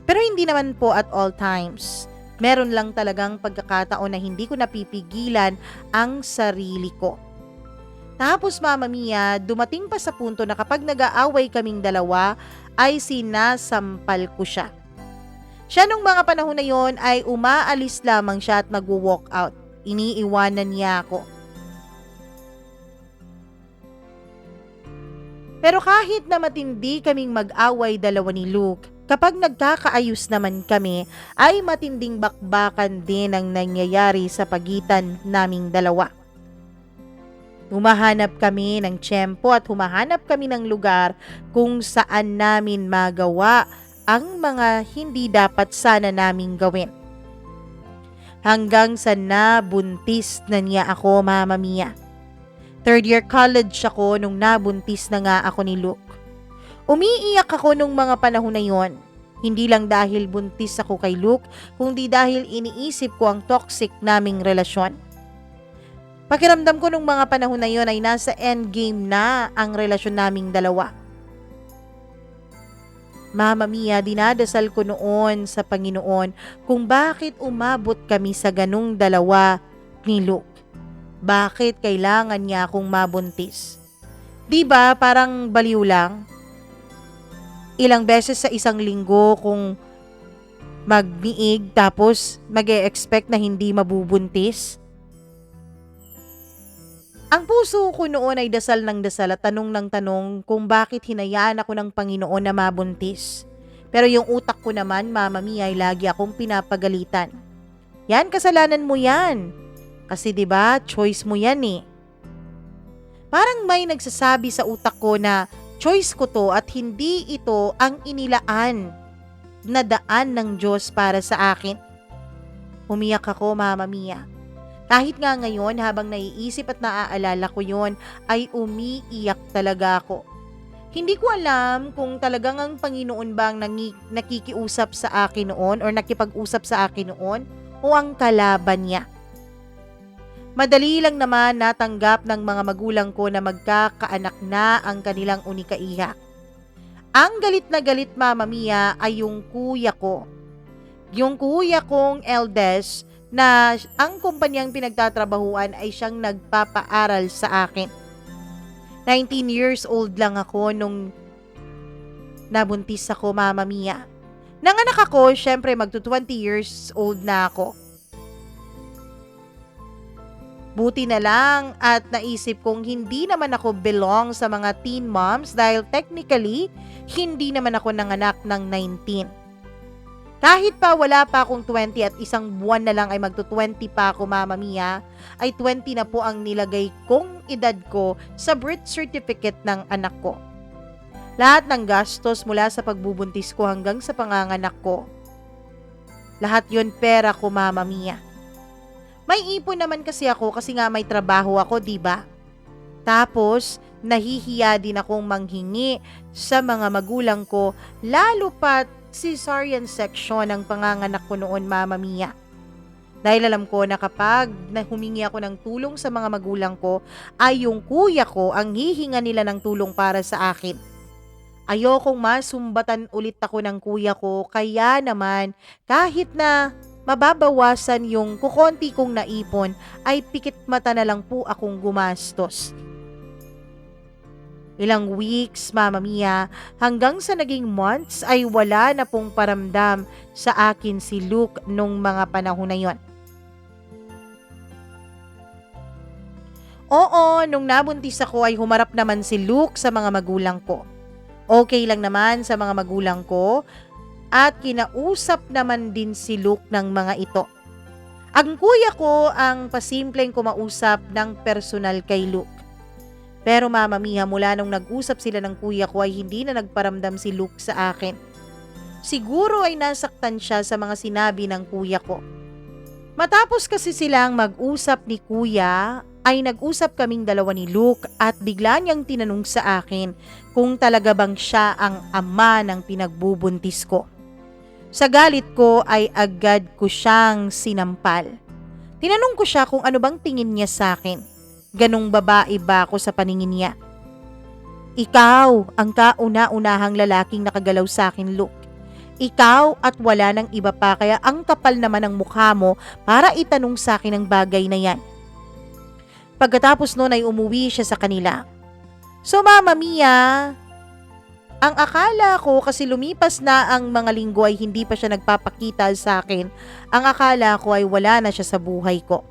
Pero hindi naman po at all times. Meron lang talagang pagkakataon na hindi ko napipigilan ang sarili ko. Tapos Mama Mia, dumating pa sa punto na kapag nag-aaway kaming dalawa ay sinasampal ko siya. Siya nung mga panahon na yon ay umaalis lamang siya at mag-walk out. Iniiwanan niya ako. Pero kahit na matindi kaming mag-away dalawa ni Luke, kapag nagkakaayos naman kami, ay matinding bakbakan din ang nangyayari sa pagitan naming dalawa. Humahanap kami ng tiyempo at humahanap kami ng lugar kung saan namin magawa ang mga hindi dapat sana naming gawin. Hanggang sa nabuntis na niya ako, Mama Mia. Third year college ako nung nabuntis na nga ako ni Luke. Umiiyak ako nung mga panahon na yon. Hindi lang dahil buntis ako kay Luke, kundi dahil iniisip ko ang toxic naming relasyon. Pakiramdam ko nung mga panahon na yon ay nasa endgame na ang relasyon naming dalawa. Mama Mia, dinadasal ko noon sa Panginoon kung bakit umabot kami sa ganung dalawa ni Luke. Bakit kailangan niya akong mabuntis? Diba parang baliw lang? Ilang beses sa isang linggo kung magniig tapos mag-e-expect na hindi mabubuntis? Ang puso ko noon ay dasal ng dasal at tanong ng tanong kung bakit hinayaan ako ng Panginoon na mabuntis. Pero yung utak ko naman, Mama Mia, ay lagi akong pinapagalitan. Yan, kasalanan mo yan. Kasi 'di ba, choice mo yan eh. Parang may nagsasabi sa utak ko na choice ko to at hindi ito ang inilaan na daan ng Diyos para sa akin. Umiyak ako, Mama Mia. Kahit nga ngayon habang naiisip at naaalala ko yon ay umiiyak talaga ako. Hindi ko alam kung talagang ang Panginoon bang nakikiusap sa akin noon or nakipag-usap sa akin noon o ang kalaban niya. Madali lang naman natanggap ng mga magulang ko na magkakaanak na ang kanilang unikaiyak. Ang galit na galit, Mama Mia, ay yung kuya ko. Yung kuya kong eldest na ang kumpanyang pinagtatrabahuan ay siyang nagpapaaral sa akin. 19 years old lang ako nung nabuntis ako, Mama Mia. Nanganak ako, syempre magto 20 years old na ako. Buti na lang at naisip kong hindi naman ako belong sa mga teen moms dahil technically, hindi naman ako nanganak ng 19. Kahit pa wala pa akong 20 at isang buwan na lang ay magto-20 pa ako, Mama Mia, ay 20 na po ang nilagay kong edad ko sa birth certificate ng anak ko. Lahat ng gastos mula sa pagbubuntis ko hanggang sa panganganak ko. Lahat yon pera ko, Mama Mia. May ipon naman kasi ako kasi nga may trabaho ako, diba? Tapos, nahihiya din akong manghingi sa mga magulang ko, lalo pat cesarean section ng panganganak ko noon, Mama Mia. Dahil alam ko na kapag humingi ako ng tulong sa mga magulang ko, ay yung kuya ko ang hihinga nila ng tulong para sa akin. Ayokong masumbatan ulit ako ng kuya ko, kaya naman kahit na mababawasan yung kukonti kong naipon, ay pikit mata na lang po akong gumastos. Ilang weeks, Mama Mia, hanggang sa naging months ay wala na pong paramdam sa akin si Luke nung mga panahon na yon. Oo, nung nabuntis ako ay humarap naman si Luke sa mga magulang ko. Okay lang naman sa mga magulang ko at kinausap naman din si Luke ng mga ito. Ang kuya ko ang pasimpleng kumausap ng personal kay Luke. Pero Mama Mia, mula nung nag-usap sila ng kuya ko ay hindi na nagparamdam si Luke sa akin. Siguro ay nasaktan siya sa mga sinabi ng kuya ko. Matapos kasi silang mag-usap ni kuya, ay nag-usap kaming dalawa ni Luke at bigla niyang tinanong sa akin kung talaga bang siya ang ama ng pinagbubuntis ko. Sa galit ko ay agad ko siyang sinampal. Tinanong ko siya kung ano bang tingin niya sa akin. Ganong babae ba ako sa paningin niya? Ikaw ang kauna-unahang lalaking nakagalaw sa akin, Luke. Ikaw at wala nang iba pa, kaya ang kapal naman ng mukha mo para itanong sa akin ang bagay na yan. Pagkatapos noon ay umuwi siya sa kanila. So Mama Mia, ang akala ko kasi lumipas na ang mga linggo ay hindi pa siya nagpapakita sa akin. Ang akala ko ay wala na siya sa buhay ko.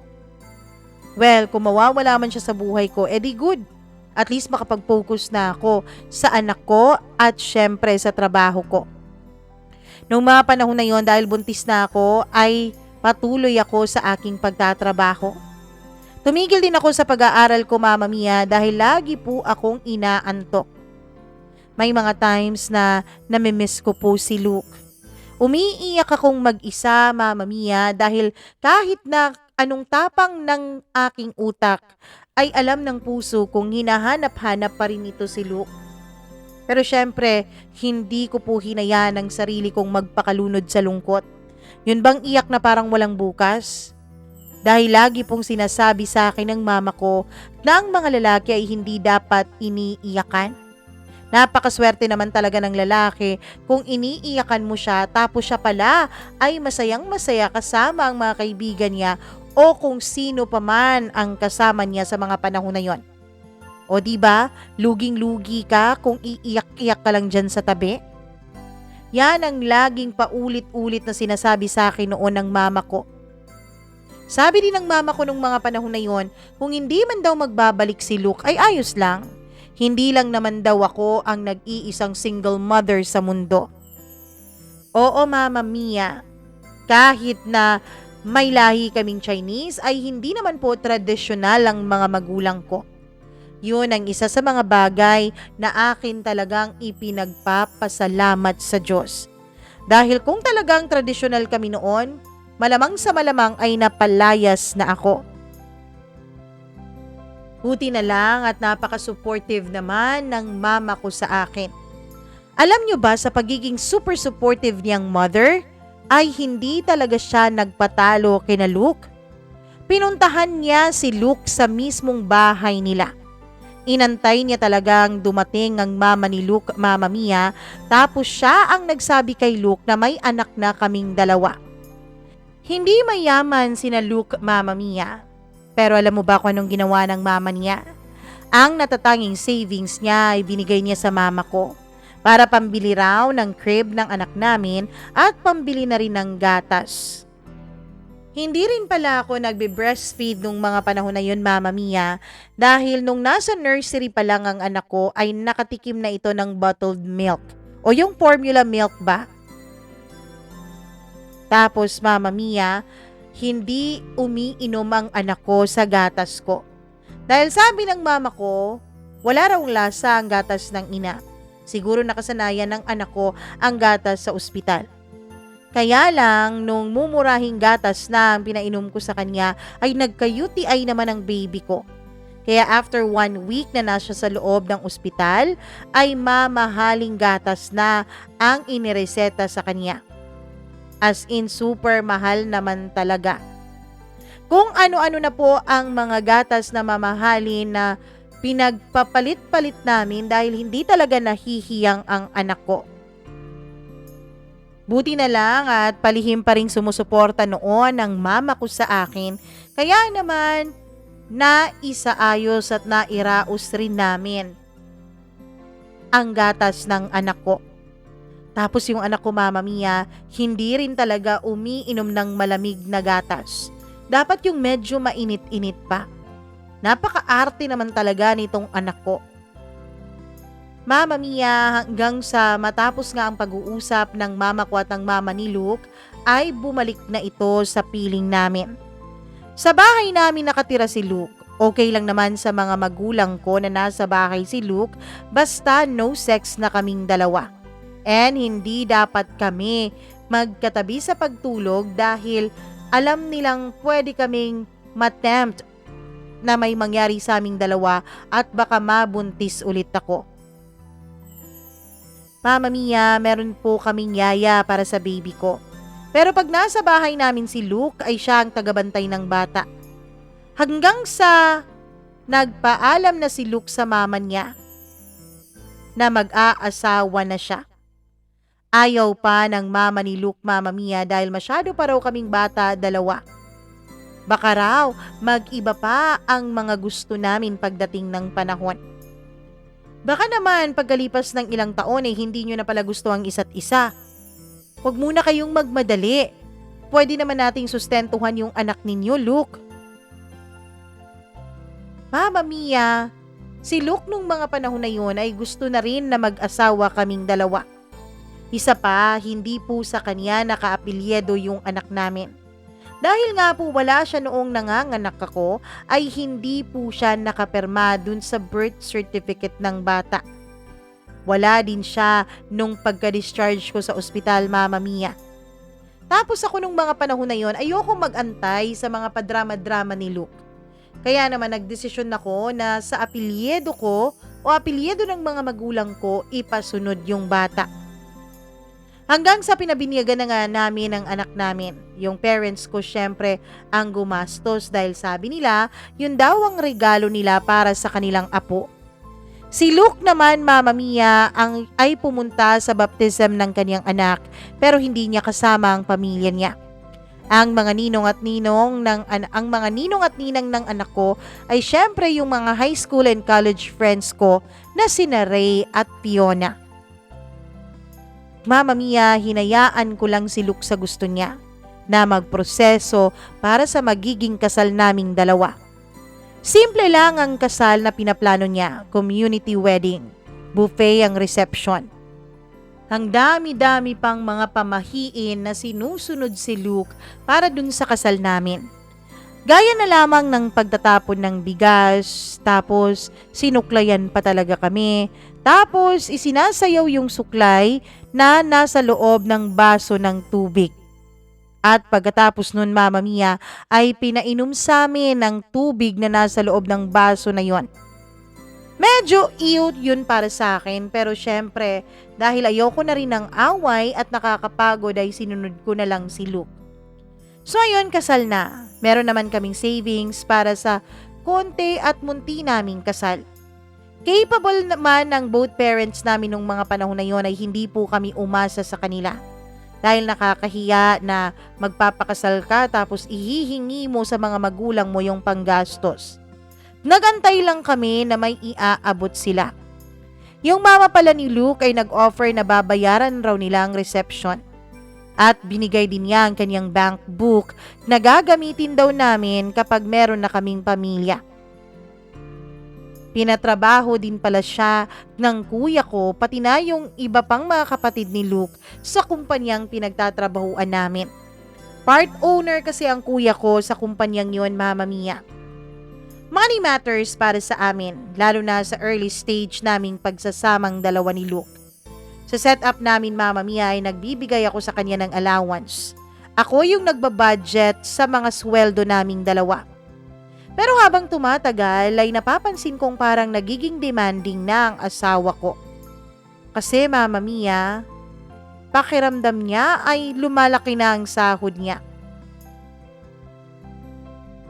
Well, kung mawawala man siya sa buhay ko, edi good. At least makapag-focus na ako sa anak ko at syempre sa trabaho ko. Noong mga panahon na yon, dahil buntis na ako, ay patuloy ako sa aking pagtatrabaho. Tumigil din ako sa pag-aaral ko, Mama Mia, dahil lagi po akong inaantok. May mga times na namimiss ko po si Luke. Umiiyak akong mag-isa, Mama Mia, dahil kahit na anong tapang ng aking utak, ay alam ng puso kong hinahanap-hanap pa rin ito si Luke. Pero syempre, hindi ko po hinayaan ang sarili kong magpakalunod sa lungkot. Yun bang iyak na parang walang bukas? Dahil lagi pong sinasabi sa akin ng mama ko na ang mga lalaki ay hindi dapat iniiyakan. Napakaswerte naman talaga ng lalaki kung iniiyakan mo siya tapos siya pala ay masayang masaya kasama ang mga kaibigan niya o kung sino pa man ang kasama niya sa mga panahon na yon. O diba, luging-lugi ka kung iiyak-iyak ka lang dyan sa tabi? Yan ang laging paulit-ulit na sinasabi sa akin noon ng mama ko. Sabi din ng mama ko nung mga panahon na yon, kung hindi man daw magbabalik si Luke ay ayos lang. Hindi lang naman daw ako ang nag-iisang single mother sa mundo. Oo, Mama Mia, kahit na may lahi kaming Chinese ay hindi naman po tradisyonal ang mga magulang ko. Yun ang isa sa mga bagay na akin talagang ipinagpapasalamat sa Diyos. Dahil kung talagang tradisyonal kami noon, malamang sa malamang ay napalayas na ako. Buti na lang at napaka-supportive naman ng mama ko sa akin. Alam nyo ba, sa pagiging super supportive niyang mother, ay hindi talaga siya nagpatalo kina Luke. Pinuntahan niya si Luke sa mismong bahay nila. Inantay niya talagang dumating ang mama ni Luke, Mama Mia, tapos siya ang nagsabi kay Luke na may anak na kaming dalawa. Hindi mayaman sina Luke, Mama Mia. Pero alam mo ba kung anong ginawa ng mama niya? Ang natatanging savings niya ay binigay niya sa mama ko para pambili raw ng crib ng anak namin at pambili na rin ng gatas. Hindi rin pala ako nagbe-breastfeed nung mga panahon na yun, Mama Mia, dahil nung nasa nursery pa lang ang anak ko ay nakatikim na ito ng bottled milk o yung formula milk ba? Tapos Mama Mia, hindi umiinom ang anak ko sa gatas ko. Dahil sabi ng mama ko, wala raw lasa ang gatas ng ina. Siguro nakasanayan ng anak ko ang gatas sa ospital. Kaya lang, nung mumurahing gatas na ang pinainom ko sa kanya, ay nagka-UTI naman ang baby ko. Kaya after 1 week na nasa sa loob ng ospital, ay mamahaling gatas na ang inireseta sa kanya. As in, super mahal naman talaga. Kung ano-ano na po ang mga gatas na mamahalin na pinagpapalit-palit namin dahil hindi talaga nahihiyang ang anak ko. Buti na lang at palihim pa rin sumusuporta noon ang mama ko sa akin. Kaya naman, naisaayos at nairaos rin namin ang gatas ng anak ko. Tapos yung anak ko, Mama Mia, hindi rin talaga umiinom ng malamig na gatas. Dapat yung medyo mainit-init pa. Napaka-arte naman talaga nitong anak ko. Mama Mia, hanggang sa matapos nga ang pag-uusap ng mama ko at ng mama ni Luke, ay bumalik na ito sa piling namin. Sa bahay namin nakatira si Luke. Okay lang naman sa mga magulang ko na nasa bahay si Luke, basta no sex na kaming dalawa. And hindi dapat kami magkatabi sa pagtulog dahil alam nilang pwede kaming matempt na may mangyari sa aming dalawa at baka mabuntis ulit ako. Mama Mia, meron po kaming yaya para sa baby ko. Pero pag nasa bahay namin si Luke ay siya ang tagabantay ng bata. Hanggang sa nagpaalam na si Luke sa mama niya na mag-aasawa na siya. Ayaw pa ng mama ni Luke, Mama Mia, dahil masyado pa raw kaming bata, dalawa. Baka raw mag-iba pa ang mga gusto namin pagdating ng panahon. Baka naman pagkalipas ng ilang taon ay hindi nyo na pala gusto ang isa't isa. Huwag muna kayong magmadali. Pwede naman nating sustentuhan yung anak ninyo, Luke. Mama Mia, si Luke nung mga panahon na yun ay gusto na rin na mag-asawa kaming dalawa. Isa pa, hindi po sa kanya nakaapelyedo yung anak namin. Dahil nga po wala siya noong nanganganak ako, ay hindi po siya nakapirma dun sa birth certificate ng bata. Wala din siya nung pagka-discharge ko sa ospital, Mama Mia. Tapos ako nung mga panahon na yon, ayoko mag-antay sa mga padrama-drama ni Luke. Kaya naman nagdesisyon ako na sa apelyedo ko o apelyedo ng mga magulang ko ipasunod yung bata. Hanggang sa pinabinyagan na nga namin ang anak namin. Yung parents ko syempre ang gumastos dahil sabi nila yun daw ang regalo nila para sa kanilang apo. Si Luke naman, Mama Mia, ay pumunta sa baptism ng kanyang anak pero hindi niya kasama ang pamilya niya. Ang mga ninong at ninang ng anak ko ay syempre yung mga high school and college friends ko na sina Ray at Fiona. Mama Mia, hinayaan ko lang si Luke sa gusto niya na magproseso para sa magiging kasal naming dalawa. Simple lang ang kasal na pinaplano niya, community wedding, buffet ang reception. Ang dami-dami pang mga pamahiin na sinusunod si Luke para dun sa kasal namin. Gaya na lamang ng pagtatapon ng bigas, tapos sinuklayan pa talaga kami, tapos isinasayaw yung suklay na nasa loob ng baso ng tubig. At pagkatapos nun, Mama Mia, ay pinainom sa amin ng tubig na nasa loob ng baso na yon. Medyo iyot yun para sa akin, pero syempre, dahil ayoko na rin ng away at nakakapagod ay sinunod ko na lang si Luke. So ayun, kasal na. Meron naman kaming savings para sa konti at munti naming kasal. Capable naman ng both parents namin nung mga panahon na yon ay hindi po kami umasa sa kanila. Dahil nakakahiya na magpapakasal ka tapos ihihingi mo sa mga magulang mo yung panggastos. Nagantay lang kami na may iaabot sila. Yung mama pala ni Luke ay nag-offer na babayaran raw nila ang reception. At binigay din niya ang kanyang bank book na gagamitin daw namin kapag meron na kaming pamilya. Pinatrabaho din pala siya ng kuya ko pati na yung iba pang mga kapatid ni Luke sa kumpanyang pinagtatrabahuan namin. Part owner kasi ang kuya ko sa kumpanyang yun, Mama Mia. Money matters para sa amin, lalo na sa early stage naming pagsasamang dalawa ni Luke. Sa setup namin, Mama Mia, ay nagbibigay ako sa kanya ng allowance. Ako yung nagbabudget sa mga sweldo naming dalawa. Pero habang tumatagal ay napapansin kong parang nagiging demanding na ang asawa ko. Kasi Mama Mia, pakiramdam niya ay lumalaki na ang sahod niya.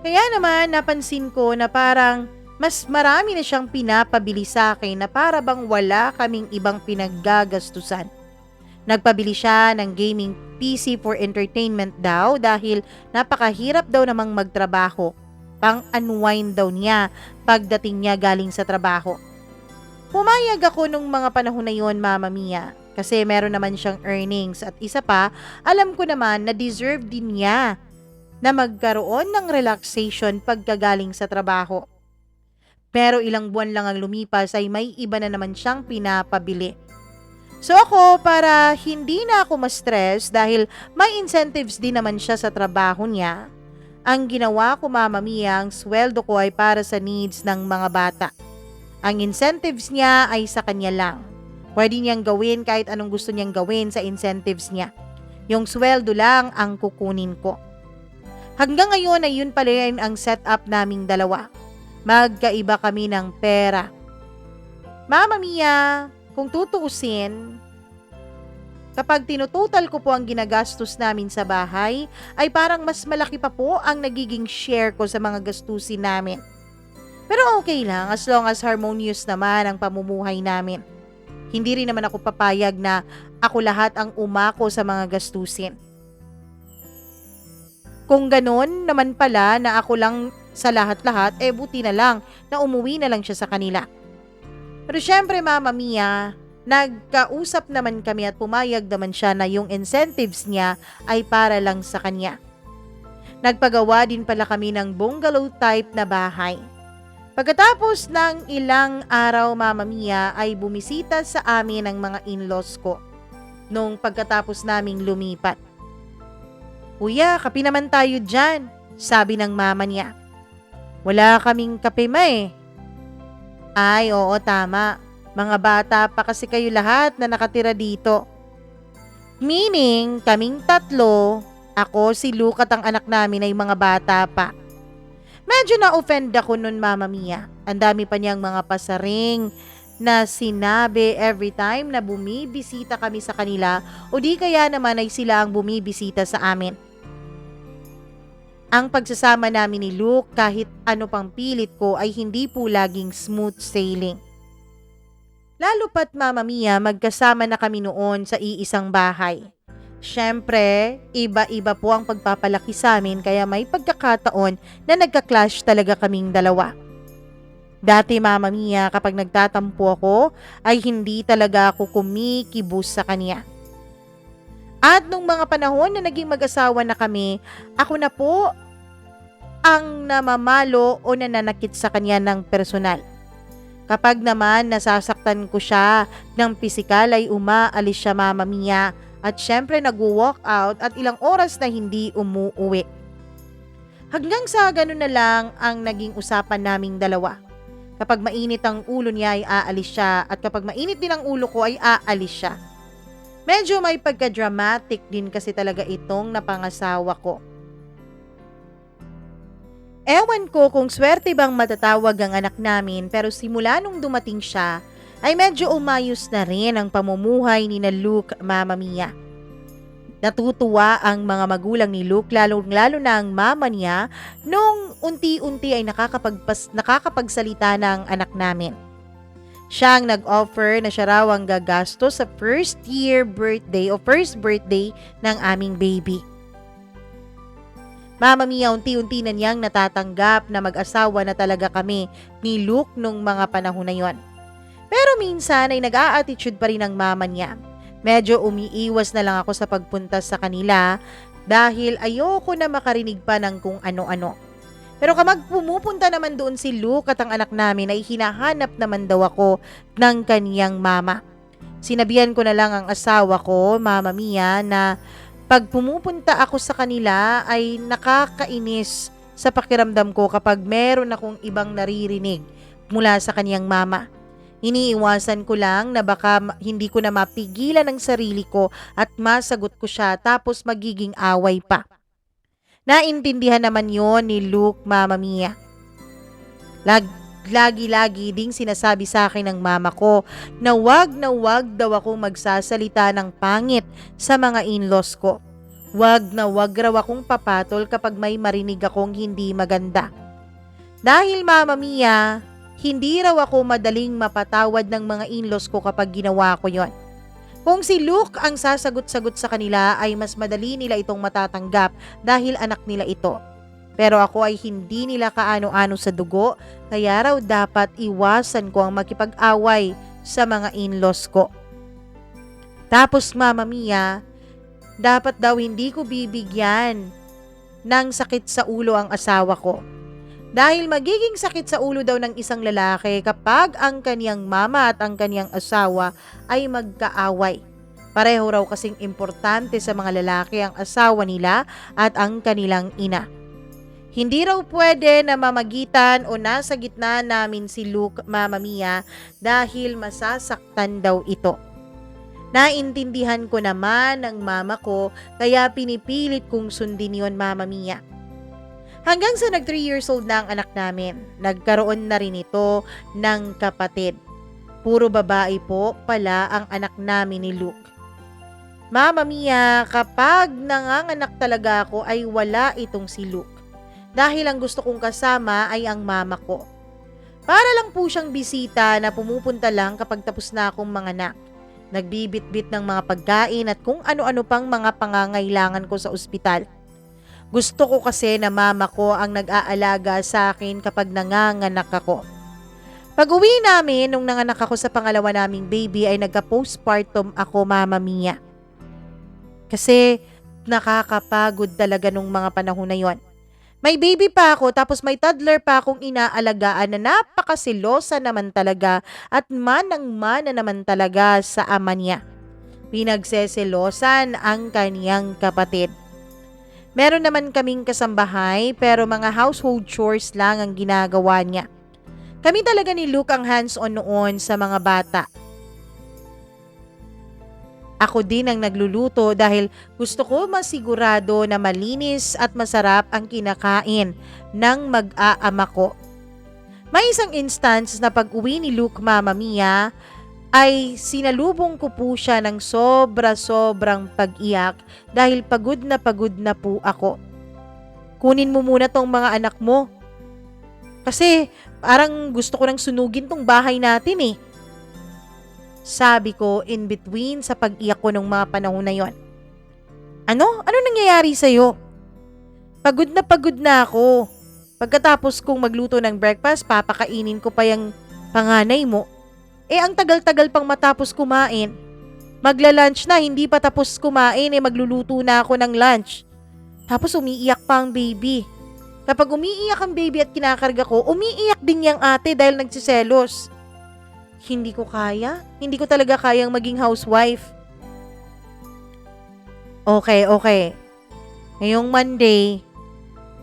Kaya naman napansin ko na parang mas marami na siyang pinapabili sa akin na para bang wala kaming ibang pinaggagastusan. Nagpabili siya ng gaming PC for entertainment daw dahil napakahirap daw namang magtrabaho. Pang-unwind daw niya pagdating niya galing sa trabaho. Pumayag ako nung mga panahon na yon, Mama Mia, kasi meron naman siyang earnings at isa pa, alam ko naman na deserve din niya na magkaroon ng relaxation pagkagaling sa trabaho. Pero ilang buwan lang ang lumipas ay may iba na naman siyang pinapabili. So ako, para hindi na ako ma-stress dahil may incentives din naman siya sa trabaho niya, ang ginawa ko, Mama Mia, ang sweldo ko ay para sa needs ng mga bata. Ang incentives niya ay sa kanya lang. Pwede niyang gawin kahit anong gusto niyang gawin sa incentives niya. Yung sweldo lang ang kukunin ko. Hanggang ngayon ay yun pala rin ang setup naming dalawa. Magkaiba kami ng pera. Mama Mia, kung tutuusin, kapag tinutotal ko po ang ginagastos namin sa bahay, ay parang mas malaki pa po ang nagiging share ko sa mga gastusin namin. Pero okay lang as long as harmonious naman ang pamumuhay namin. Hindi rin naman ako papayag na ako lahat ang umako sa mga gastusin. Kung ganun naman pala na ako lang sa lahat-lahat, buti na lang na umuwi na lang siya sa kanila. Pero syempre, Mama Mia, nagkausap naman kami at pumayag naman siya na yung incentives niya ay para lang sa kanya. Nagpagawa din pala kami ng bungalow type na bahay. Pagkatapos ng ilang araw, Mama Mia, ay bumisita sa amin ang mga in-laws ko nung pagkatapos naming lumipat. "Kuya, kape naman tayo dyan," sabi ng mama niya. "Wala kaming kape, ma eh." "Ay, oo, tama. Mga bata pa kasi kayo lahat na nakatira dito." Meaning, kaming tatlo, ako, si Luke at ang anak namin ay mga bata pa. Medyo na-offend ako nun, Mama Mia. Ang dami pa niyang mga pasaring na sinabi every time na bumibisita kami sa kanila o di kaya naman ay sila ang bumibisita sa amin. Ang pagsasama namin ni Luke kahit ano pang pilit ko ay hindi po laging smooth sailing. Lalo pat, Mama Mia, magkasama na kami noon sa iisang bahay. Siyempre, iba-iba po ang pagpapalaki sa amin kaya may pagkakataon na nagka-clash talaga kaming dalawa. Dati, Mama Mia, kapag nagtatampo ako ay hindi talaga ako kumikibus sa kanya. At nung mga panahon na naging mag-asawa na kami, ako na po ang namamalo o nananakit sa kanya ng personal. Kapag naman nasasaktan ko siya ng pisikal ay umaalis siya, Mama Mia, at syempre nag-walk out at ilang oras na hindi umuuwi. Hanggang sa ganun na lang ang naging usapan naming dalawa. Kapag mainit ang ulo niya ay aalis siya at kapag mainit din ang ulo ko ay aalis siya. Medyo may pagka-dramatic din kasi talaga itong napangasawa ko. Ewan ko kung swerte bang matatawag ang anak namin pero simula nung dumating siya ay medyo umayos na rin ang pamumuhay ni na Luke, Mama Mia. Natutuwa ang mga magulang ni Luke lalo na ang mama niya nung unti-unti ay nakakapagsalita na ang anak namin. Siya ang nag-offer na siya raw ang gagastos sa first birthday ng aming baby. Mama Mia, unti-unti na niyang natatanggap na mag-asawa na talaga kami ni Luke nung mga panahon na yon. Pero minsan ay nag-a-attitude pa rin ang mama niya. Medyo umiiwas na lang ako sa pagpunta sa kanila dahil ayoko na makarinig pa ng kung ano-ano. Pero kapag pumupunta naman doon si Luke at ang anak namin ay hinahanap naman daw ako ng kaniyang mama. Sinabihan ko na lang ang asawa ko, Mama Mia, na pag pumupunta ako sa kanila ay nakakainis sa pakiramdam ko kapag meron akong ibang naririnig mula sa kaniyang mama. Iniiwasan ko lang na baka hindi ko na mapigilan ang sarili ko at masagot ko siya tapos magiging away pa. Naintindihan naman yon ni Luke, Mama Mia. Lagi-lagi ding sinasabi sa akin ng mama ko na wag daw akong magsasalita ng pangit sa mga in-laws ko. Wag raw akong papatol kapag may marinig akong hindi maganda. Dahil, Mama Mia, hindi raw ako madaling mapatawad ng mga in-laws ko kapag ginawa ko yon. Kung si Luke ang sasagot-sagot sa kanila ay mas madali nila itong matatanggap dahil anak nila ito. Pero ako ay hindi nila kaano-ano sa dugo, kaya raw dapat iwasan ko ang makipag-away sa mga in-laws ko. Tapos, Mama Mia, dapat daw hindi ko bibigyan ng sakit sa ulo ang asawa ko. Dahil magiging sakit sa ulo daw ng isang lalaki kapag ang kaniyang mama at ang kaniyang asawa ay magkaaway. Pareho raw kasing importante sa mga lalaki ang asawa nila at ang kanilang ina. Hindi raw pwede na mamagitan o nasa gitna namin si Luke, Mama Mia, dahil masasaktan daw ito. Naintindihan ko naman ng mama ko kaya pinipilit kong sundin yon, Mama Mia. Hanggang sa nag 3 years old na ang anak namin, nagkaroon na rin ito ng kapatid. Puro babae po pala ang anak namin ni Luke. Mama Mia, kapag nanganganak talaga ako ay wala itong si Luke. Dahil ang gusto kong kasama ay ang mama ko. Para lang po siyang bisita na pumupunta lang kapag tapos na akong manganak. Nagbibit-bit ng mga pagkain at kung ano-ano pang mga pangangailangan ko sa ospital. Gusto ko kasi na mama ko ang nag-aalaga sa akin kapag nanganganak ako. Pag uwi namin nung nanganak ako sa pangalawa naming baby ay nagka-postpartum ako, Mama Mia. Kasi nakakapagod talaga nung mga panahon na yon. May baby pa ako tapos may toddler pa akong inaalagaan na napakasilosa naman talaga at manang-mana naman talaga sa ama niya. Pinagseselosan ang kaniyang kapatid. Meron naman kaming kasambahay pero mga household chores lang ang ginagawa niya. Kami talaga ni Luke ang hands-on noon sa mga bata. Ako din ang nagluluto dahil gusto ko masigurado na malinis at masarap ang kinakain ng mag-aama ko. May isang instance na pag-uwi ni Luke, Mama Mia, ay sinalubong ko po siya ng sobra-sobrang pag-iyak dahil pagod na po ako. Kunin mo muna tong mga anak mo. Kasi parang gusto ko nang sunugin tong bahay natin eh. Sabi ko in between sa pag-iyak ko nung mga panahon na yon. Ano? Ano nangyayari sa'yo? Pagod na ako. Pagkatapos kong magluto ng breakfast, papakainin ko pa yung panganay mo. Ang tagal-tagal pang matapos kumain. Magla-lunch na, hindi pa tapos kumain, magluluto na ako ng lunch. Tapos umiiyak pa ang baby. Kapag umiiyak ang baby at kinakarga ko, umiiyak din yang ate dahil nagsiselos. Hindi ko kaya. Hindi ko talaga kayang maging housewife. Okay. Ngayong Monday,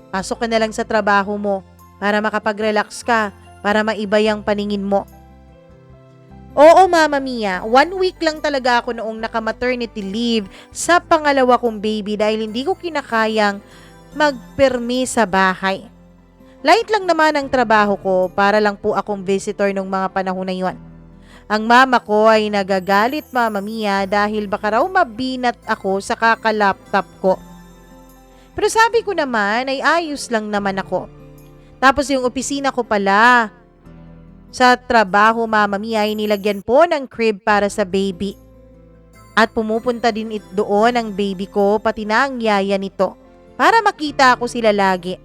pasok ka na lang sa trabaho mo para makapag-relax ka, para maiba yung paningin mo. Oo, Mama Mia, 1 week lang talaga ako noong naka-maternity leave sa pangalawa kong baby dahil hindi ko kinakayang magpermi sa bahay. Light lang naman ang trabaho ko para lang po akong visitor nung mga panahon na yon. Ang mama ko ay nagagalit, Mama Mia, dahil baka raw mabinat ako sa kaka-laptop ko. Pero sabi ko naman ay ayos lang naman ako. Tapos yung opisina ko pala sa trabaho, Mama Mia, ay nilagyan po ng crib para sa baby. At pumupunta din doon ang baby ko, pati na ang yaya nito, para makita ako sila lagi.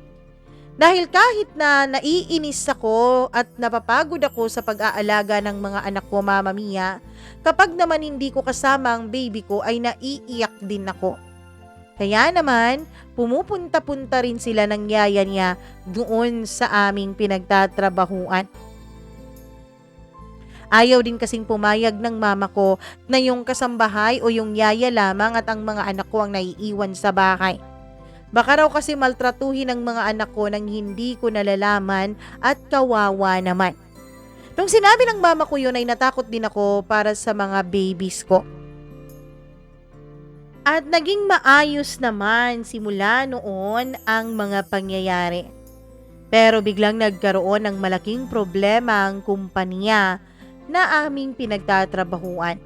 Dahil kahit na naiinis ako at napapagod ako sa pag-aalaga ng mga anak ko, Mama Mia, kapag naman hindi ko kasama ang baby ko ay naiiyak din ako. Kaya naman, pumupunta-punta rin sila ng yaya niya doon sa aming pinagtatrabahuan. Ayaw din kasing pumayag ng mama ko na yung kasambahay o yung yaya lamang at ang mga anak ko ang naiiwan sa bahay. Baka raw kasi maltratuhin ng mga anak ko nang hindi ko nalalaman at kawawa naman. Nung sinabi ng mama ko yun ay natakot din ako para sa mga babies ko. At naging maayos naman simula noon ang mga pangyayari. Pero biglang nagkaroon ng malaking problema ang kumpanya na aming pinagtatrabahuan.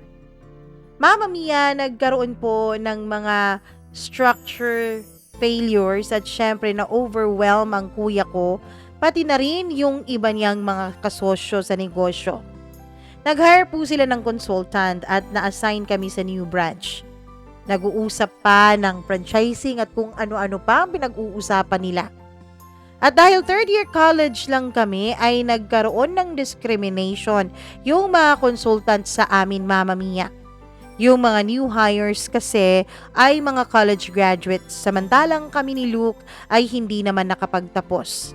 Mama Mia, nagkaroon po ng mga structure failures at syempre na overwhelm ang kuya ko, pati na rin yung iba niyang mga kasosyo sa negosyo. Nag-hire po sila ng consultant at na-assign kami sa new branch. Nag-uusap pa ng franchising at kung ano-ano pa ang pinag-uusapan nila. At dahil 3rd year college lang kami ay nagkaroon ng discrimination yung mga consultant sa amin, Mama Mia. Yung mga new hires kasi ay mga college graduates, samantalang kami ni Luke ay hindi naman nakapagtapos.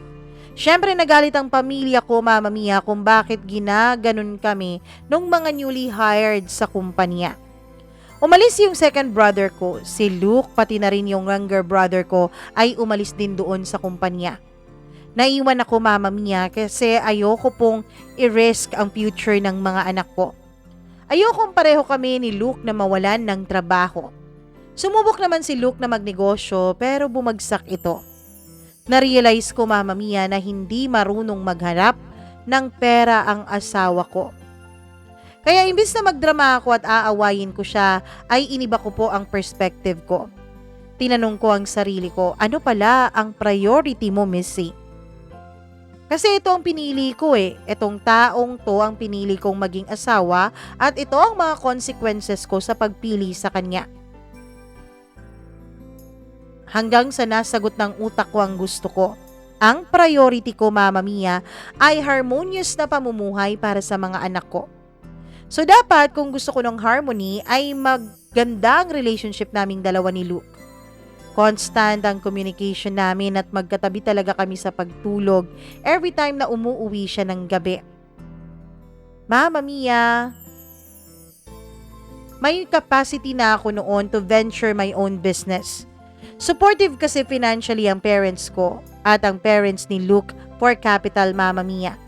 Siyempre nagalit ang pamilya ko, Mama Mia, kung bakit ginaganon kami nung mga newly hired sa kumpanya. Umalis yung second brother ko, si Luke, pati na rin yung younger brother ko ay umalis din doon sa kumpanya. Naiwan ako, Mama Mia, kasi ayoko pong i-risk ang future ng mga anak ko. Ayokong pareho kami ni Luke na mawalan ng trabaho. Sumubok naman si Luke na magnegosyo pero bumagsak ito. Na-realize ko, Mama Mia, na hindi marunong magharap ng pera ang asawa ko. Kaya imbis na magdrama ako at aawayin ko siya, ay iniba ko po ang perspective ko. Tinanong ko ang sarili ko, ano pala ang priority mo, Missy? Kasi ito ang pinili ko Itong taong to ang pinili kong maging asawa at ito ang mga consequences ko sa pagpili sa kanya. Hanggang sa nasagot ng utak ko ang gusto ko. Ang priority ko, Mama Mia, ay harmonious na pamumuhay para sa mga anak ko. So dapat kung gusto ko ng harmony ay maganda ang relationship naming dalawa ni Luke. Constant ang communication namin at magkatabi talaga kami sa pagtulog every time na umuuwi siya ng gabi. Mama Mia, may capacity na ako noon to venture my own business. Supportive kasi financially ang parents ko at ang parents ni Luke for capital, Mama Mia.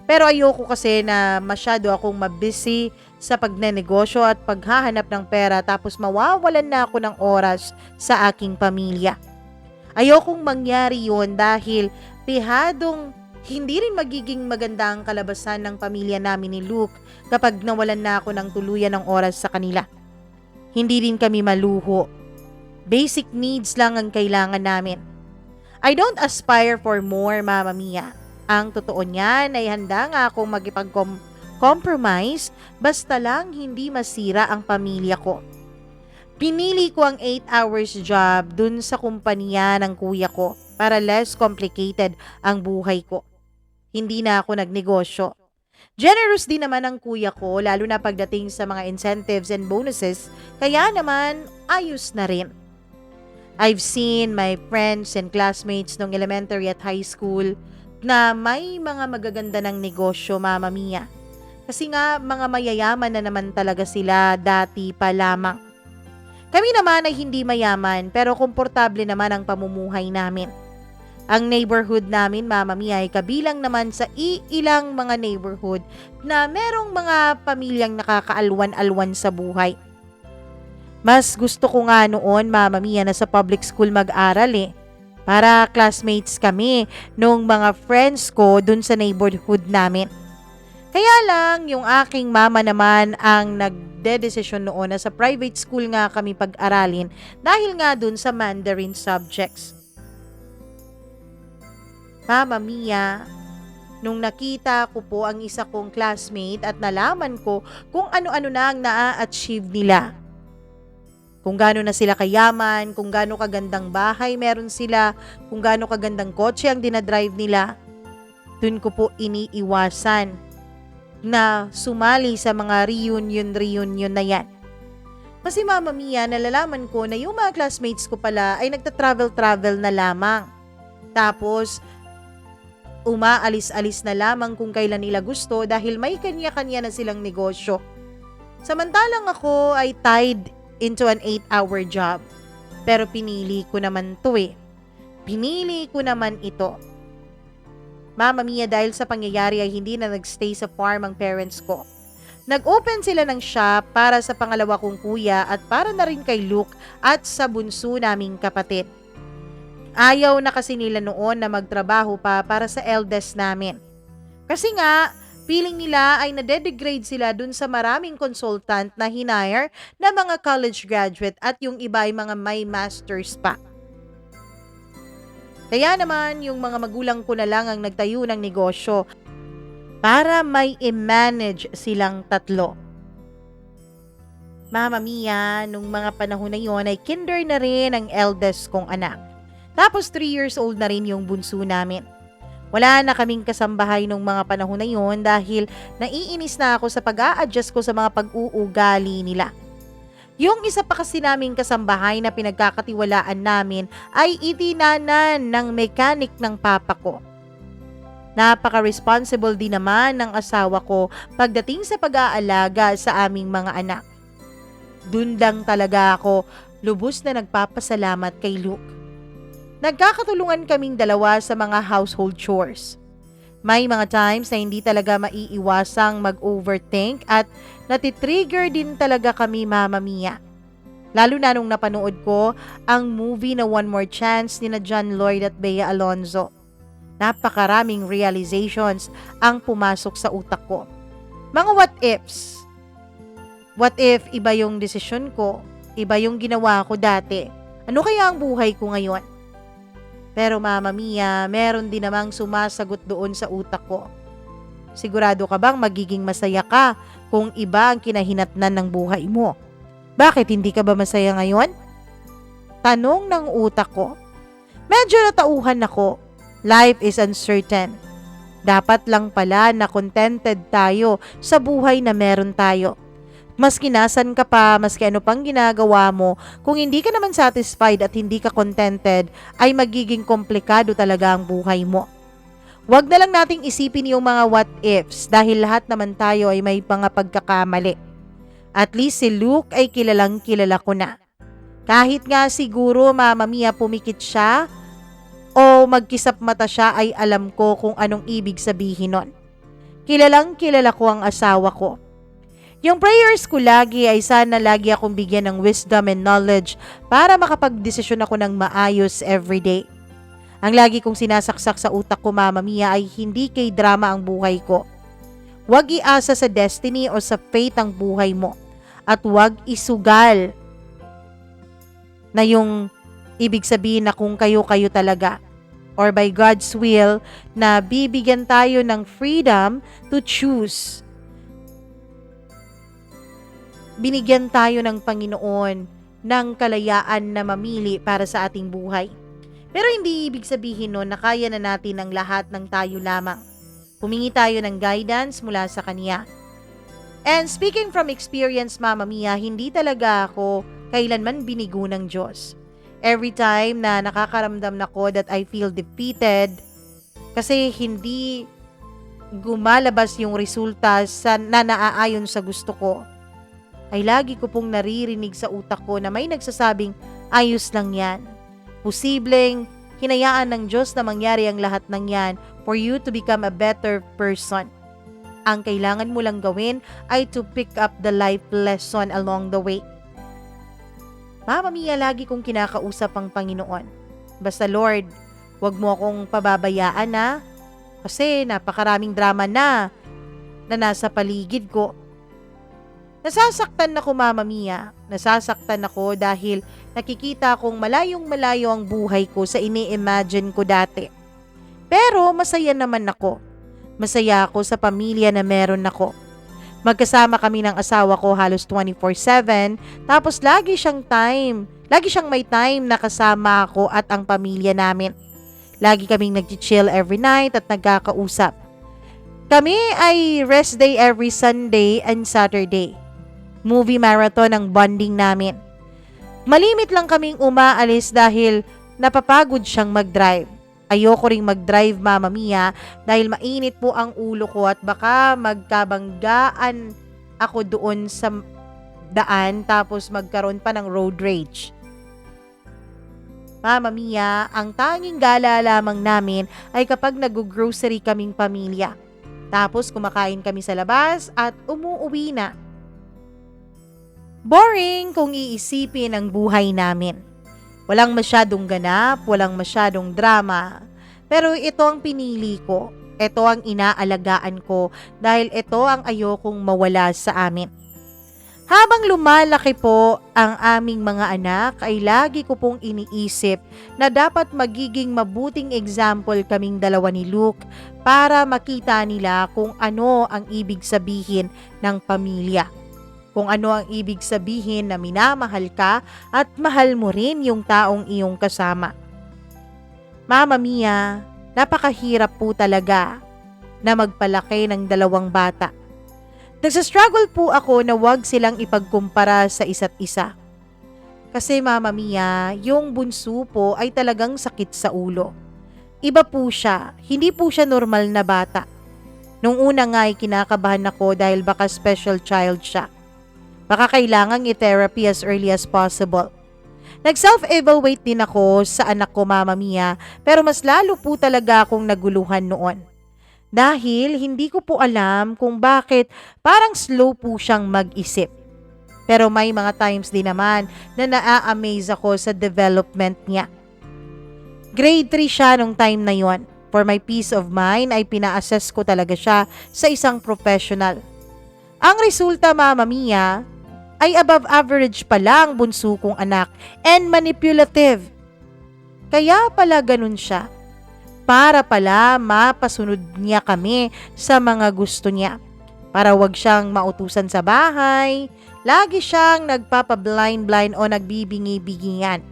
Pero ayoko kasi na masyado akong mabusy sa pagnenegosyo at paghahanap ng pera tapos mawawalan na ako ng oras sa aking pamilya. Ayokong mangyari yon dahil pihadong hindi rin magiging maganda ang kalabasan ng pamilya namin ni Luke kapag nawalan na ako ng tuluyan ng oras sa kanila. Hindi rin kami maluho. Basic needs lang ang kailangan namin. I don't aspire for more, Mama Mia. Ang totoo niyan ay handa nga akong magipag-compromise basta lang hindi masira ang pamilya ko. Pinili ko ang 8 hours job dun sa kumpanya ng kuya ko para less complicated ang buhay ko. Hindi na ako nagnegosyo. Generous din naman ang kuya ko lalo na pagdating sa mga incentives and bonuses kaya naman ayos na rin. I've seen my friends and classmates nung elementary at high school na may mga magaganda ng negosyo, Mama Mia. Kasi nga mga mayayaman na naman talaga sila dati pa lamang. Kami naman ay hindi mayaman pero komportable naman ang pamumuhay namin. Ang neighborhood namin, Mama Mia, ay kabilang naman sa ilang mga neighborhood na merong mga pamilyang nakakaalwan-alwan sa buhay. Mas gusto ko nga noon, Mama Mia, na sa public school mag-aral para classmates kami nung mga friends ko dun sa neighborhood namin. Kaya lang, yung aking mama naman ang nagdedesisyon noon na sa private school nga kami pag-aralin dahil nga dun sa Mandarin subjects. Mama Mia, nung nakita ko po ang isa kong classmate at nalaman ko kung ano-ano na ang naa-achieve nila. Kung gaano na sila kayaman, kung gaano kagandang bahay meron sila, kung gaano kagandang kotse ang dinadrive nila, dun ko po iniiwasan na sumali sa mga reunion na yan. Kasi Mama Mia, nalalaman ko na yung mga classmates ko pala ay nagta-travel na lamang. Tapos, umaalis-alis na lamang kung kailan nila gusto dahil may kanya-kanya na silang negosyo. Samantalang ako ay tied into an 8-hour job. Pero pinili ko naman to Pinili ko naman ito. Mama Mia, dahil sa pangyayari ay hindi na nagstay sa farm ang parents ko. Nag-open sila ng shop para sa pangalawa kong kuya at para na rin kay Luke at sa bunso naming kapatid. Ayaw na kasi nila noon na magtrabaho pa para sa eldest namin. Kasi nga, feeling nila ay nade-degrade sila dun sa maraming consultant na hinire na mga college graduate at yung iba ay mga may masters pa. Kaya naman yung mga magulang ko na lang ang nagtayo ng negosyo para may i-manage silang tatlo. Mama Mia, nung mga panahon na yon ay kinder na rin ang eldest kong anak. Tapos 3 years old na rin yung bunso namin. Wala na kaming kasambahay nung mga panahon na yon dahil naiinis na ako sa pag-a-adjust ko sa mga pag-uugali nila. Yung isa pa kasi naming kasambahay na pinagkakatiwalaan namin ay itinanan ng mechanic ng papa ko. Napaka-responsible din naman ng asawa ko pagdating sa pag-aalaga sa aming mga anak. Dun lang talaga ako lubos na nagpapasalamat kay Luke. Nagkakatulungan kaming dalawa sa mga household chores. May mga times na hindi talaga maiiwasang mag-overthink at natitrigger din talaga kami, Mama Mia. Lalo na nung napanood ko ang movie na One More Chance ni na John Lloyd at Bea Alonzo. Napakaraming realizations ang pumasok sa utak ko. Mga what ifs. What if iba yung desisyon ko? Iba yung ginawa ko dati? Ano kaya ang buhay ko ngayon? Pero Mama Mia, meron din namang sumasagot doon sa utak ko. Sigurado ka bang magiging masaya ka kung iba ang kinahinatnan ng buhay mo? Bakit hindi ka ba masaya ngayon? Tanong ng utak ko. Medyo natauhan ako. Life is uncertain. Dapat lang pala na contented tayo sa buhay na meron tayo. Maski nasan ka pa, maski ano pang ginagawa mo, kung hindi ka naman satisfied at hindi ka contented, ay magiging komplikado talaga ang buhay mo. Huwag na lang nating isipin yung mga what ifs dahil lahat naman tayo ay may mga pagkakamali. At least si Luke ay kilalang kilala ko na. Kahit nga siguro Mama Mia pumikit siya o magkisap mata siya ay alam ko kung anong ibig sabihin nun. Kilalang kilala ko ang asawa ko. Yung prayers ko lagi ay sana lagi akong bigyan ng wisdom and knowledge para makapagdesisyon ako ng maayos everyday. Ang lagi kong sinasaksak sa utak ko, Mama Mia, ay hindi kay drama ang buhay ko. Huwag iasa sa destiny o sa fate ang buhay mo. At huwag isugal na yung ibig sabihin na kung kayo-kayo talaga. Or by God's will na bibigyan tayo ng freedom to choose. Binigyan tayo ng Panginoon ng kalayaan na mamili para sa ating buhay. Pero hindi ibig sabihin nun na kaya na natin ang lahat ng tayo lamang. Humingi tayo ng guidance mula sa Kanya. And speaking from experience, Mama Mia, hindi talaga ako kailanman binigo ng Diyos. Every time na nakakaramdam na ko that I feel defeated kasi hindi gumalabas yung resulta na naaayon sa gusto ko, ay lagi ko pong naririnig sa utak ko na may nagsasabing, ayos lang yan. Posibleng hinayaan ng Diyos na mangyari ang lahat ng yan for you to become a better person. Ang kailangan mo lang gawin ay to pick up the life lesson along the way. Mama Mia, lagi kong kinakausap ang Panginoon. Basta Lord, wag mo akong pababayaan na kasi napakaraming drama na nasa paligid ko. Nasasaktan ako, Mama Mia. Nasasaktan ako dahil nakikita kong malayong-malayo ang buhay ko sa ini-imagine ko dati. Pero masaya naman ako. Masaya ako sa pamilya na meron ako. Magkasama kami ng asawa ko halos 24/7, tapos lagi siyang may time na kasama ako at ang pamilya namin. Lagi kaming nag-chill every night at nagkakausap. Kami ay rest day every Sunday and Saturday. Movie marathon ang bonding namin. Malimit lang kaming umaalis dahil napapagod siyang mag-drive. Ayoko ring mag-drive, Mama Mia, dahil mainit po ang ulo ko at baka magkabanggaan ako doon sa daan tapos magkaroon pa ng road rage. Mama Mia, ang tanging gala lamang namin ay kapag nag-grocery kaming pamilya. Tapos kumakain kami sa labas at umuuwi na. Boring kung iisipin ang buhay namin. Walang masyadong ganap, walang masyadong drama. Pero ito ang pinili ko. Ito ang inaalagaan ko dahil ito ang ayokong mawala sa amin. Habang lumalaki po ang aming mga anak ay lagi ko pong iniisip na dapat magiging mabuting example kaming dalawa ni Luke para makita nila kung ano ang ibig sabihin ng pamilya. Kung ano ang ibig sabihin na minamahal ka at mahal mo rin yung taong iyong kasama. Mama Mia, napakahirap po talaga na magpalaki ng dalawang bata. Nagsastruggle po ako na wag silang ipagkumpara sa isa't isa. Kasi Mama Mia, yung bunso po ay talagang sakit sa ulo. Iba po siya, hindi po siya normal na bata. Nung una nga ay kinakabahan ako dahil baka special child siya. Baka kailangang i-therapy as early as possible. Nag-self-evaluate din ako sa anak ko, Mama Mia, pero mas lalo po talaga akong naguluhan noon. Dahil hindi ko po alam kung bakit parang slow po siyang mag-isip. Pero may mga times din naman na naa-amaze ako sa development niya. Grade 3 siya nung time na yon. For my peace of mind ay pina-assess ko talaga siya sa isang professional. Ang resulta, Mama Mia, ay above average pala ang bunso kong anak and manipulative. Kaya pala ganun siya. Para pala mapasunod niya kami sa mga gusto niya. Para wag siyang mautusan sa bahay, lagi siyang nagpapa-blind-blind o nagbibingi-bigingan.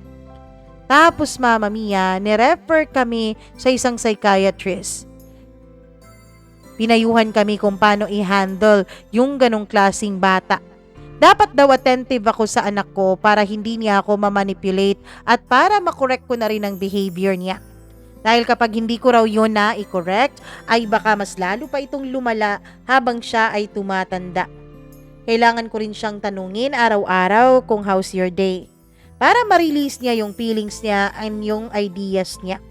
Tapos, Mama Mia, nirefer kami sa isang psychiatrist. Pinayuhan kami kung paano i-handle yung ganong klaseng bata. Dapat daw attentive ako sa anak ko para hindi niya ako mamanipulate at para makorek ko na rin ang behavior niya. Dahil kapag hindi ko raw yun na i-correct, ay baka mas lalo pa itong lumala habang siya ay tumatanda. Kailangan ko rin siyang tanungin araw-araw kung how's your day. Para ma-release niya yung feelings niya and yung ideas niya.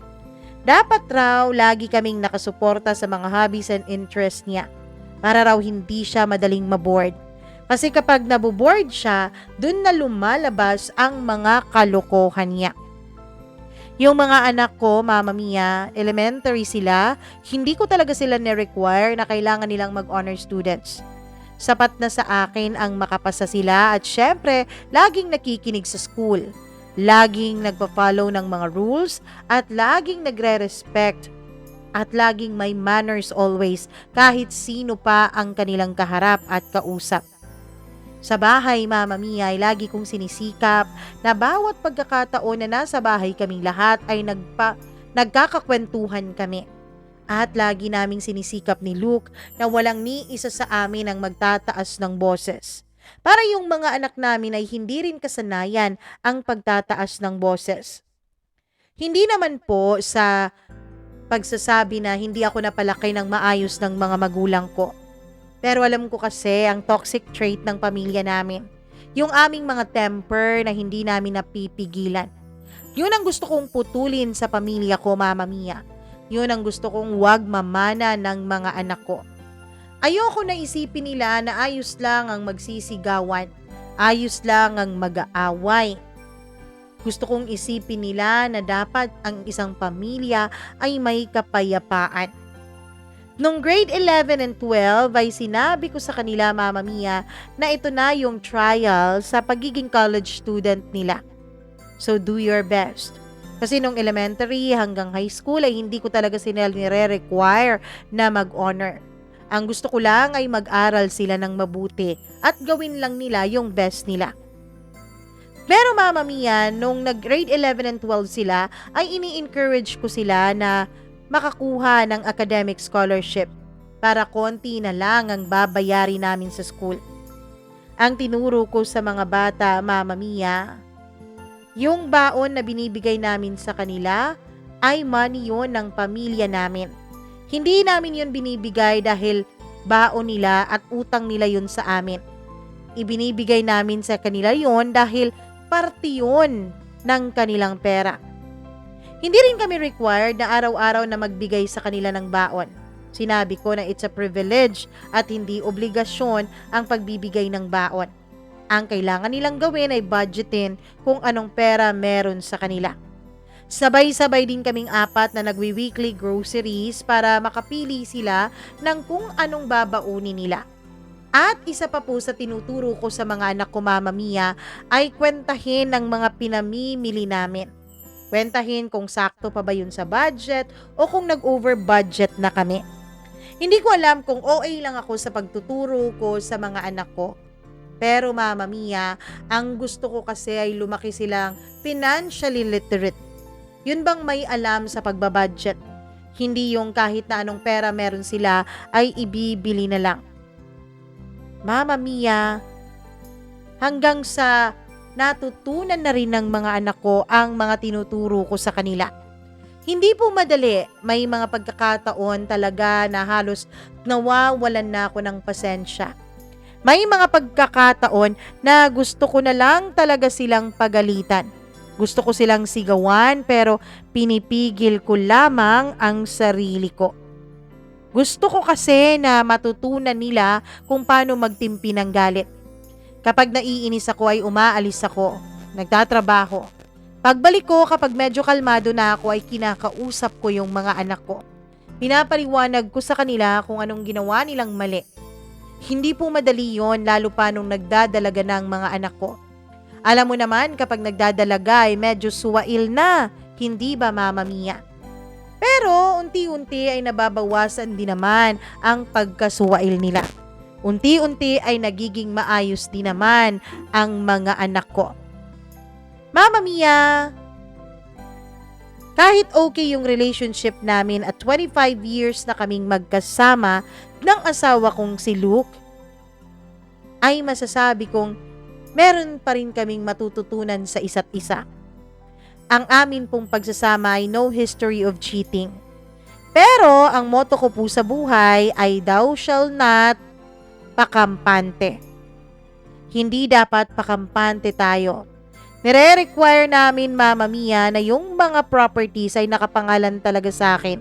Dapat raw lagi kaming nakasuporta sa mga hobbies and interests niya para raw hindi siya madaling maboard. Kasi kapag naboboard siya, dun na lumalabas ang mga kalokohan niya. Yung mga anak ko, Mama Mia, elementary sila, hindi ko talaga sila ni-require na kailangan nilang mag-honor students. Sapat na sa akin ang makapasa sila at syempre, laging nakikinig sa school. Laging nagpa-follow ng mga rules at laging nagre-respect at laging may manners always kahit sino pa ang kanilang kaharap at kausap. Sa bahay, Mama Mia, ay lagi kong sinisikap na bawat pagkakataon na nasa bahay kaming lahat ay nagkakakwentuhan kami. At lagi naming sinisikap ni Luke na walang ni isa sa amin ang magtataas ng boses. Para yung mga anak namin ay hindi rin kasanayan ang pagtataas ng boses. Hindi naman po sa pagsasabi na hindi ako napalaki ng maayos ng mga magulang ko. Pero alam ko kasi ang toxic trait ng pamilya namin. Yung aming mga temper na hindi namin napipigilan. Yun ang gusto kong putulin sa pamilya ko, Mama Mia. Yun ang gusto kong wag mamana ng mga anak ko. Ayoko na isipin nila na ayos lang ang magsisigawan, ayos lang ang mag-aaway. Gusto kong isipin nila na dapat ang isang pamilya ay may kapayapaan. Nung grade 11 and 12 ay sinabi ko sa kanila, Mama Mia, na ito na yung trial sa pagiging college student nila. So do your best. Kasi nung elementary hanggang high school ay hindi ko talaga sila nire-require na mag-honor. Ang gusto ko lang ay mag-aral sila ng mabuti at gawin lang nila yung best nila. Pero Mama Mia, nung nag-grade 11 and 12 sila, ay ini-encourage ko sila na makakuha ng academic scholarship para konti na lang ang babayari namin sa school. Ang tinuro ko sa mga bata, Mama Mia, yung baon na binibigay namin sa kanila ay money yun ng pamilya namin. Hindi namin yun binibigay dahil baon nila at utang nila yun sa amin. Ibinibigay namin sa kanila yun dahil parte yun ng kanilang pera. Hindi rin kami required na araw-araw na magbigay sa kanila ng baon. Sinabi ko na it's a privilege at hindi obligasyon ang pagbibigay ng baon. Ang kailangan nilang gawin ay budgetin kung anong pera meron sa kanila. Sabay-sabay din kaming apat na nagwi-weekly groceries para makapili sila ng kung anong babaunin nila. At isa pa po sa tinuturo ko sa mga anak ko, Mama Mia, ay kwentahin ng mga pinamimili namin. Kwentahin kung sakto pa ba yun sa budget o kung nag-over budget na kami. Hindi ko alam kung OA lang ako sa pagtuturo ko sa mga anak ko. Pero Mama Mia, ang gusto ko kasi ay lumaki silang financially literate. Yun bang may alam sa pagbabudget? Hindi yung kahit na anong pera meron sila ay ibibili na lang. Mama Mia, hanggang sa natutunan na rin ng mga anak ko ang mga tinuturo ko sa kanila. Hindi po madali, may mga pagkakataon talaga na halos nawawalan na ako ng pasensya. May mga pagkakataon na gusto ko na lang talaga silang pagalitan. Gusto ko silang sigawan pero pinipigil ko lamang ang sarili ko. Gusto ko kasi na matutunan nila kung paano magtimpi ng galit. Kapag naiinis ako ay umaalis ako, nagtatrabaho. Pagbalik ko kapag medyo kalmado na ako ay kinakausap ko yung mga anak ko. Pinapaliwanag ko sa kanila kung anong ginawa nilang mali. Hindi po madali yon lalo pa nung nagdadalaga ng mga anak ko. Alam mo naman kapag nagdadalaga ay medyo suwail na, hindi ba Mama Mia? Pero unti-unti ay nababawasan din naman ang pagkasuwail nila. Unti-unti ay nagiging maayos din naman ang mga anak ko. Mama Mia, kahit okay yung relationship namin at 25 years na kaming magkasama ng asawa kong si Luke, ay masasabi kong meron pa rin kaming matututunan sa isa't isa. Ang amin pong pagsasama ay no history of cheating. Pero ang motto ko po sa buhay ay thou shall not pakampante. Hindi dapat pakampante tayo. Nire-require namin Mama Mia na yung mga properties ay nakapangalan talaga sa akin.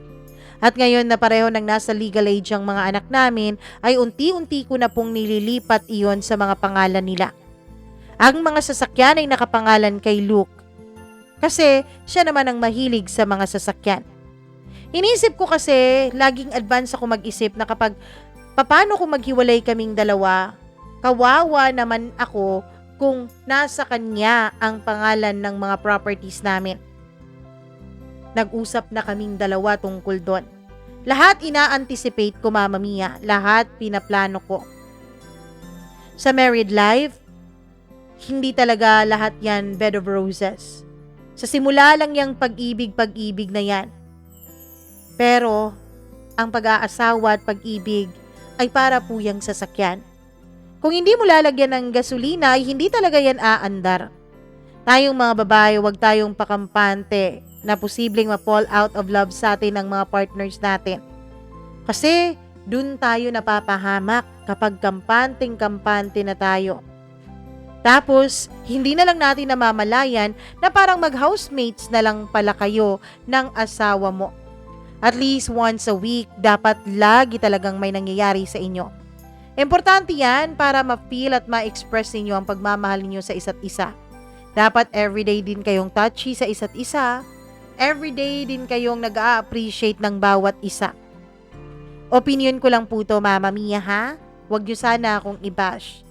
At ngayon na pareho nang nasa legal age ang mga anak namin ay unti-unti ko na pong nililipat iyon sa mga pangalan nila. Ang mga sasakyan ay nakapangalan kay Luke. Kasi siya naman ang mahilig sa mga sasakyan. Inisip ko kasi laging advance ako mag-isip na kapag paano kung maghiwalay kaming dalawa, kawawa naman ako kung nasa kanya ang pangalan ng mga properties namin. Nag-usap na kaming dalawa tungkol doon. Lahat ina-anticipate ko Mama Mia, lahat pinaplano ko. Sa married life, hindi talaga lahat yan bed of roses. Sa simula lang yung pag-ibig na yan. Pero, ang pag-aasawa at pag-ibig ay para po yung sasakyan. Kung hindi mo lalagyan ng gasolina, ay hindi talaga yan aandar. Tayong mga babae, huwag tayong pakampante na posibleng ma-fall out of love sa atin ng mga partners natin. Kasi, dun tayo napapahamak kapag kampanteng-kampante na tayo. Tapos, hindi na lang natin namamalayan na parang mag-housemates na lang pala kayo ng asawa mo. At least once a week, dapat lagi talagang may nangyayari sa inyo. Importante yan para ma-feel at ma-express ninyo ang pagmamahal ninyo sa isa't isa. Dapat everyday din kayong touchy sa isa't isa. Everyday din kayong nag-a-appreciate ng bawat isa. Opinion ko lang po to Mama Mia ha. Huwag nyo sana akong i-bash.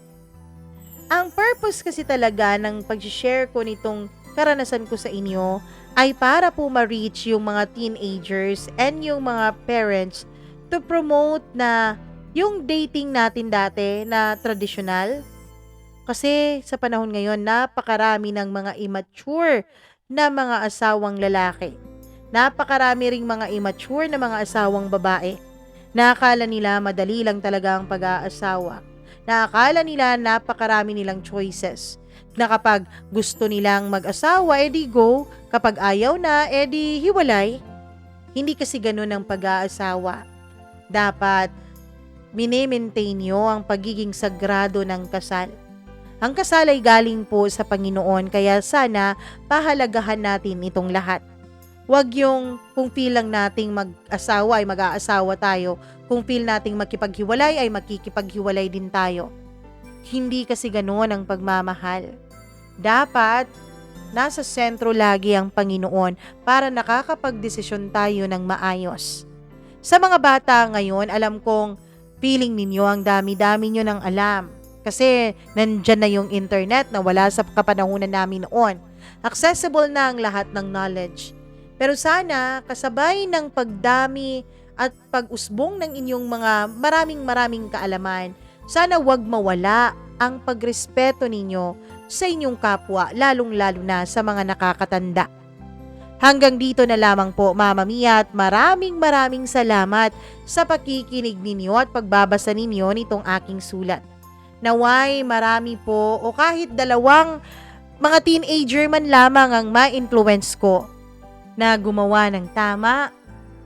Ang purpose kasi talaga ng pag-share ko nitong karanasan ko sa inyo ay para po ma-reach yung mga teenagers and yung mga parents to promote na yung dating natin dati na tradisyonal. Kasi sa panahon ngayon, napakarami ng mga immature na mga asawang lalaki. Napakarami ring mga immature na mga asawang babae. Nakakala nila madali lang talaga ang pag-aasawa. Nakakala nila napakarami nilang choices. Na kapag gusto nilang mag-asawa, edi go. Kapag ayaw na, edi hiwalay. Hindi kasi ganun ang pag-aasawa. Dapat mini-maintain nyo ang pagiging sagrado ng kasal. Ang kasal ay galing po sa Panginoon, kaya sana pahalagahan natin itong lahat. Huwag yung kung feel lang nating mag-asawa ay mag-aasawa tayo. Kung feel nating makipaghiwalay ay makikipaghiwalay din tayo. Hindi kasi ganoon ang pagmamahal. Dapat nasa sentro lagi ang Panginoon para nakakapagdesisyon tayo ng maayos. Sa mga bata ngayon, alam kong feeling ninyo ang dami-dami nyo ng alam. Kasi nandyan na yung internet na wala sa kapanahunan namin noon. Accessible na ang lahat ng knowledge. Pero sana kasabay ng pagdami at pag-usbong ng inyong mga maraming kaalaman, sana wag mawala ang pagrespeto ninyo sa inyong kapwa, lalong-lalo na sa mga nakakatanda. Hanggang dito na lamang po Mama Mia at maraming salamat sa pakikinig ninyo at pagbabasa ninyo nitong aking sulat. Naway marami po o kahit dalawang mga teenager man lamang ang ma-influence ko na gumawa ng tama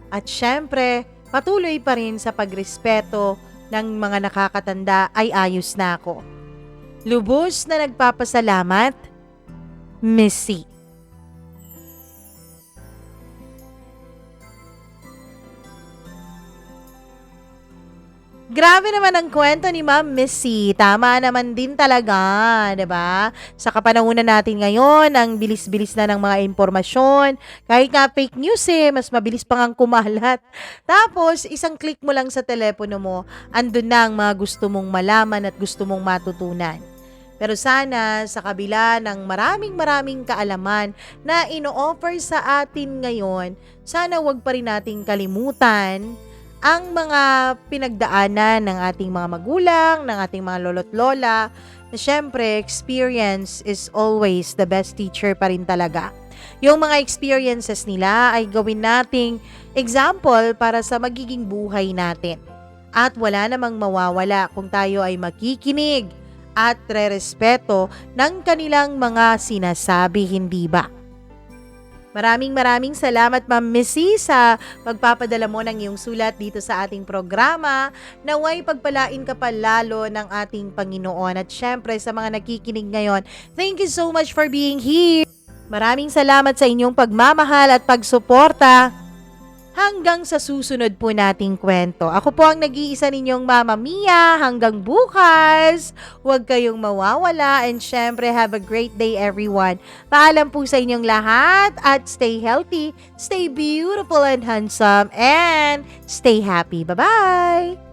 at syempre patuloy pa rin sa pagrespeto ng mga nakakatanda ay ayos na ako. Lubos na nagpapasalamat, Missy. Grabe naman ang kwento ni Ma'am Missy. Tama naman din talaga, 'di ba? Sa kapanahunan natin ngayon, ang bilis-bilis na ng mga impormasyon. Kahit nga fake news mas mabilis pa ngang kumalat. Tapos, isang click mo lang sa telepono mo, andun na ang mga gusto mong malaman at gusto mong matutunan. Pero sana, sa kabila ng maraming kaalaman na ino-offer sa atin ngayon, sana wag pa rin nating kalimutan ang mga pinagdaanan ng ating mga magulang, ng ating mga lolo't lola, na syempre, experience is always the best teacher pa rin talaga. Yung mga experiences nila ay gawin nating example para sa magiging buhay natin. At wala namang mawawala kung tayo ay makikinig at rerespeto ng kanilang mga sinasabi, hindi ba? Maraming salamat Ma'am Missy sa pagpapadala mo ng iyong sulat dito sa ating programa. Naway pagpalain ka pa lalo ng ating Panginoon. At syempre sa mga nakikinig ngayon, thank you so much for being here. Maraming salamat sa inyong pagmamahal at pagsuporta. Hanggang sa susunod po nating kwento. Ako po ang nag-iisa ninyong Mama Mia. Hanggang bukas. Huwag kayong mawawala. And syempre, have a great day everyone. Paalam po sa inyong lahat. At stay healthy, stay beautiful and handsome, and stay happy. Bye-bye!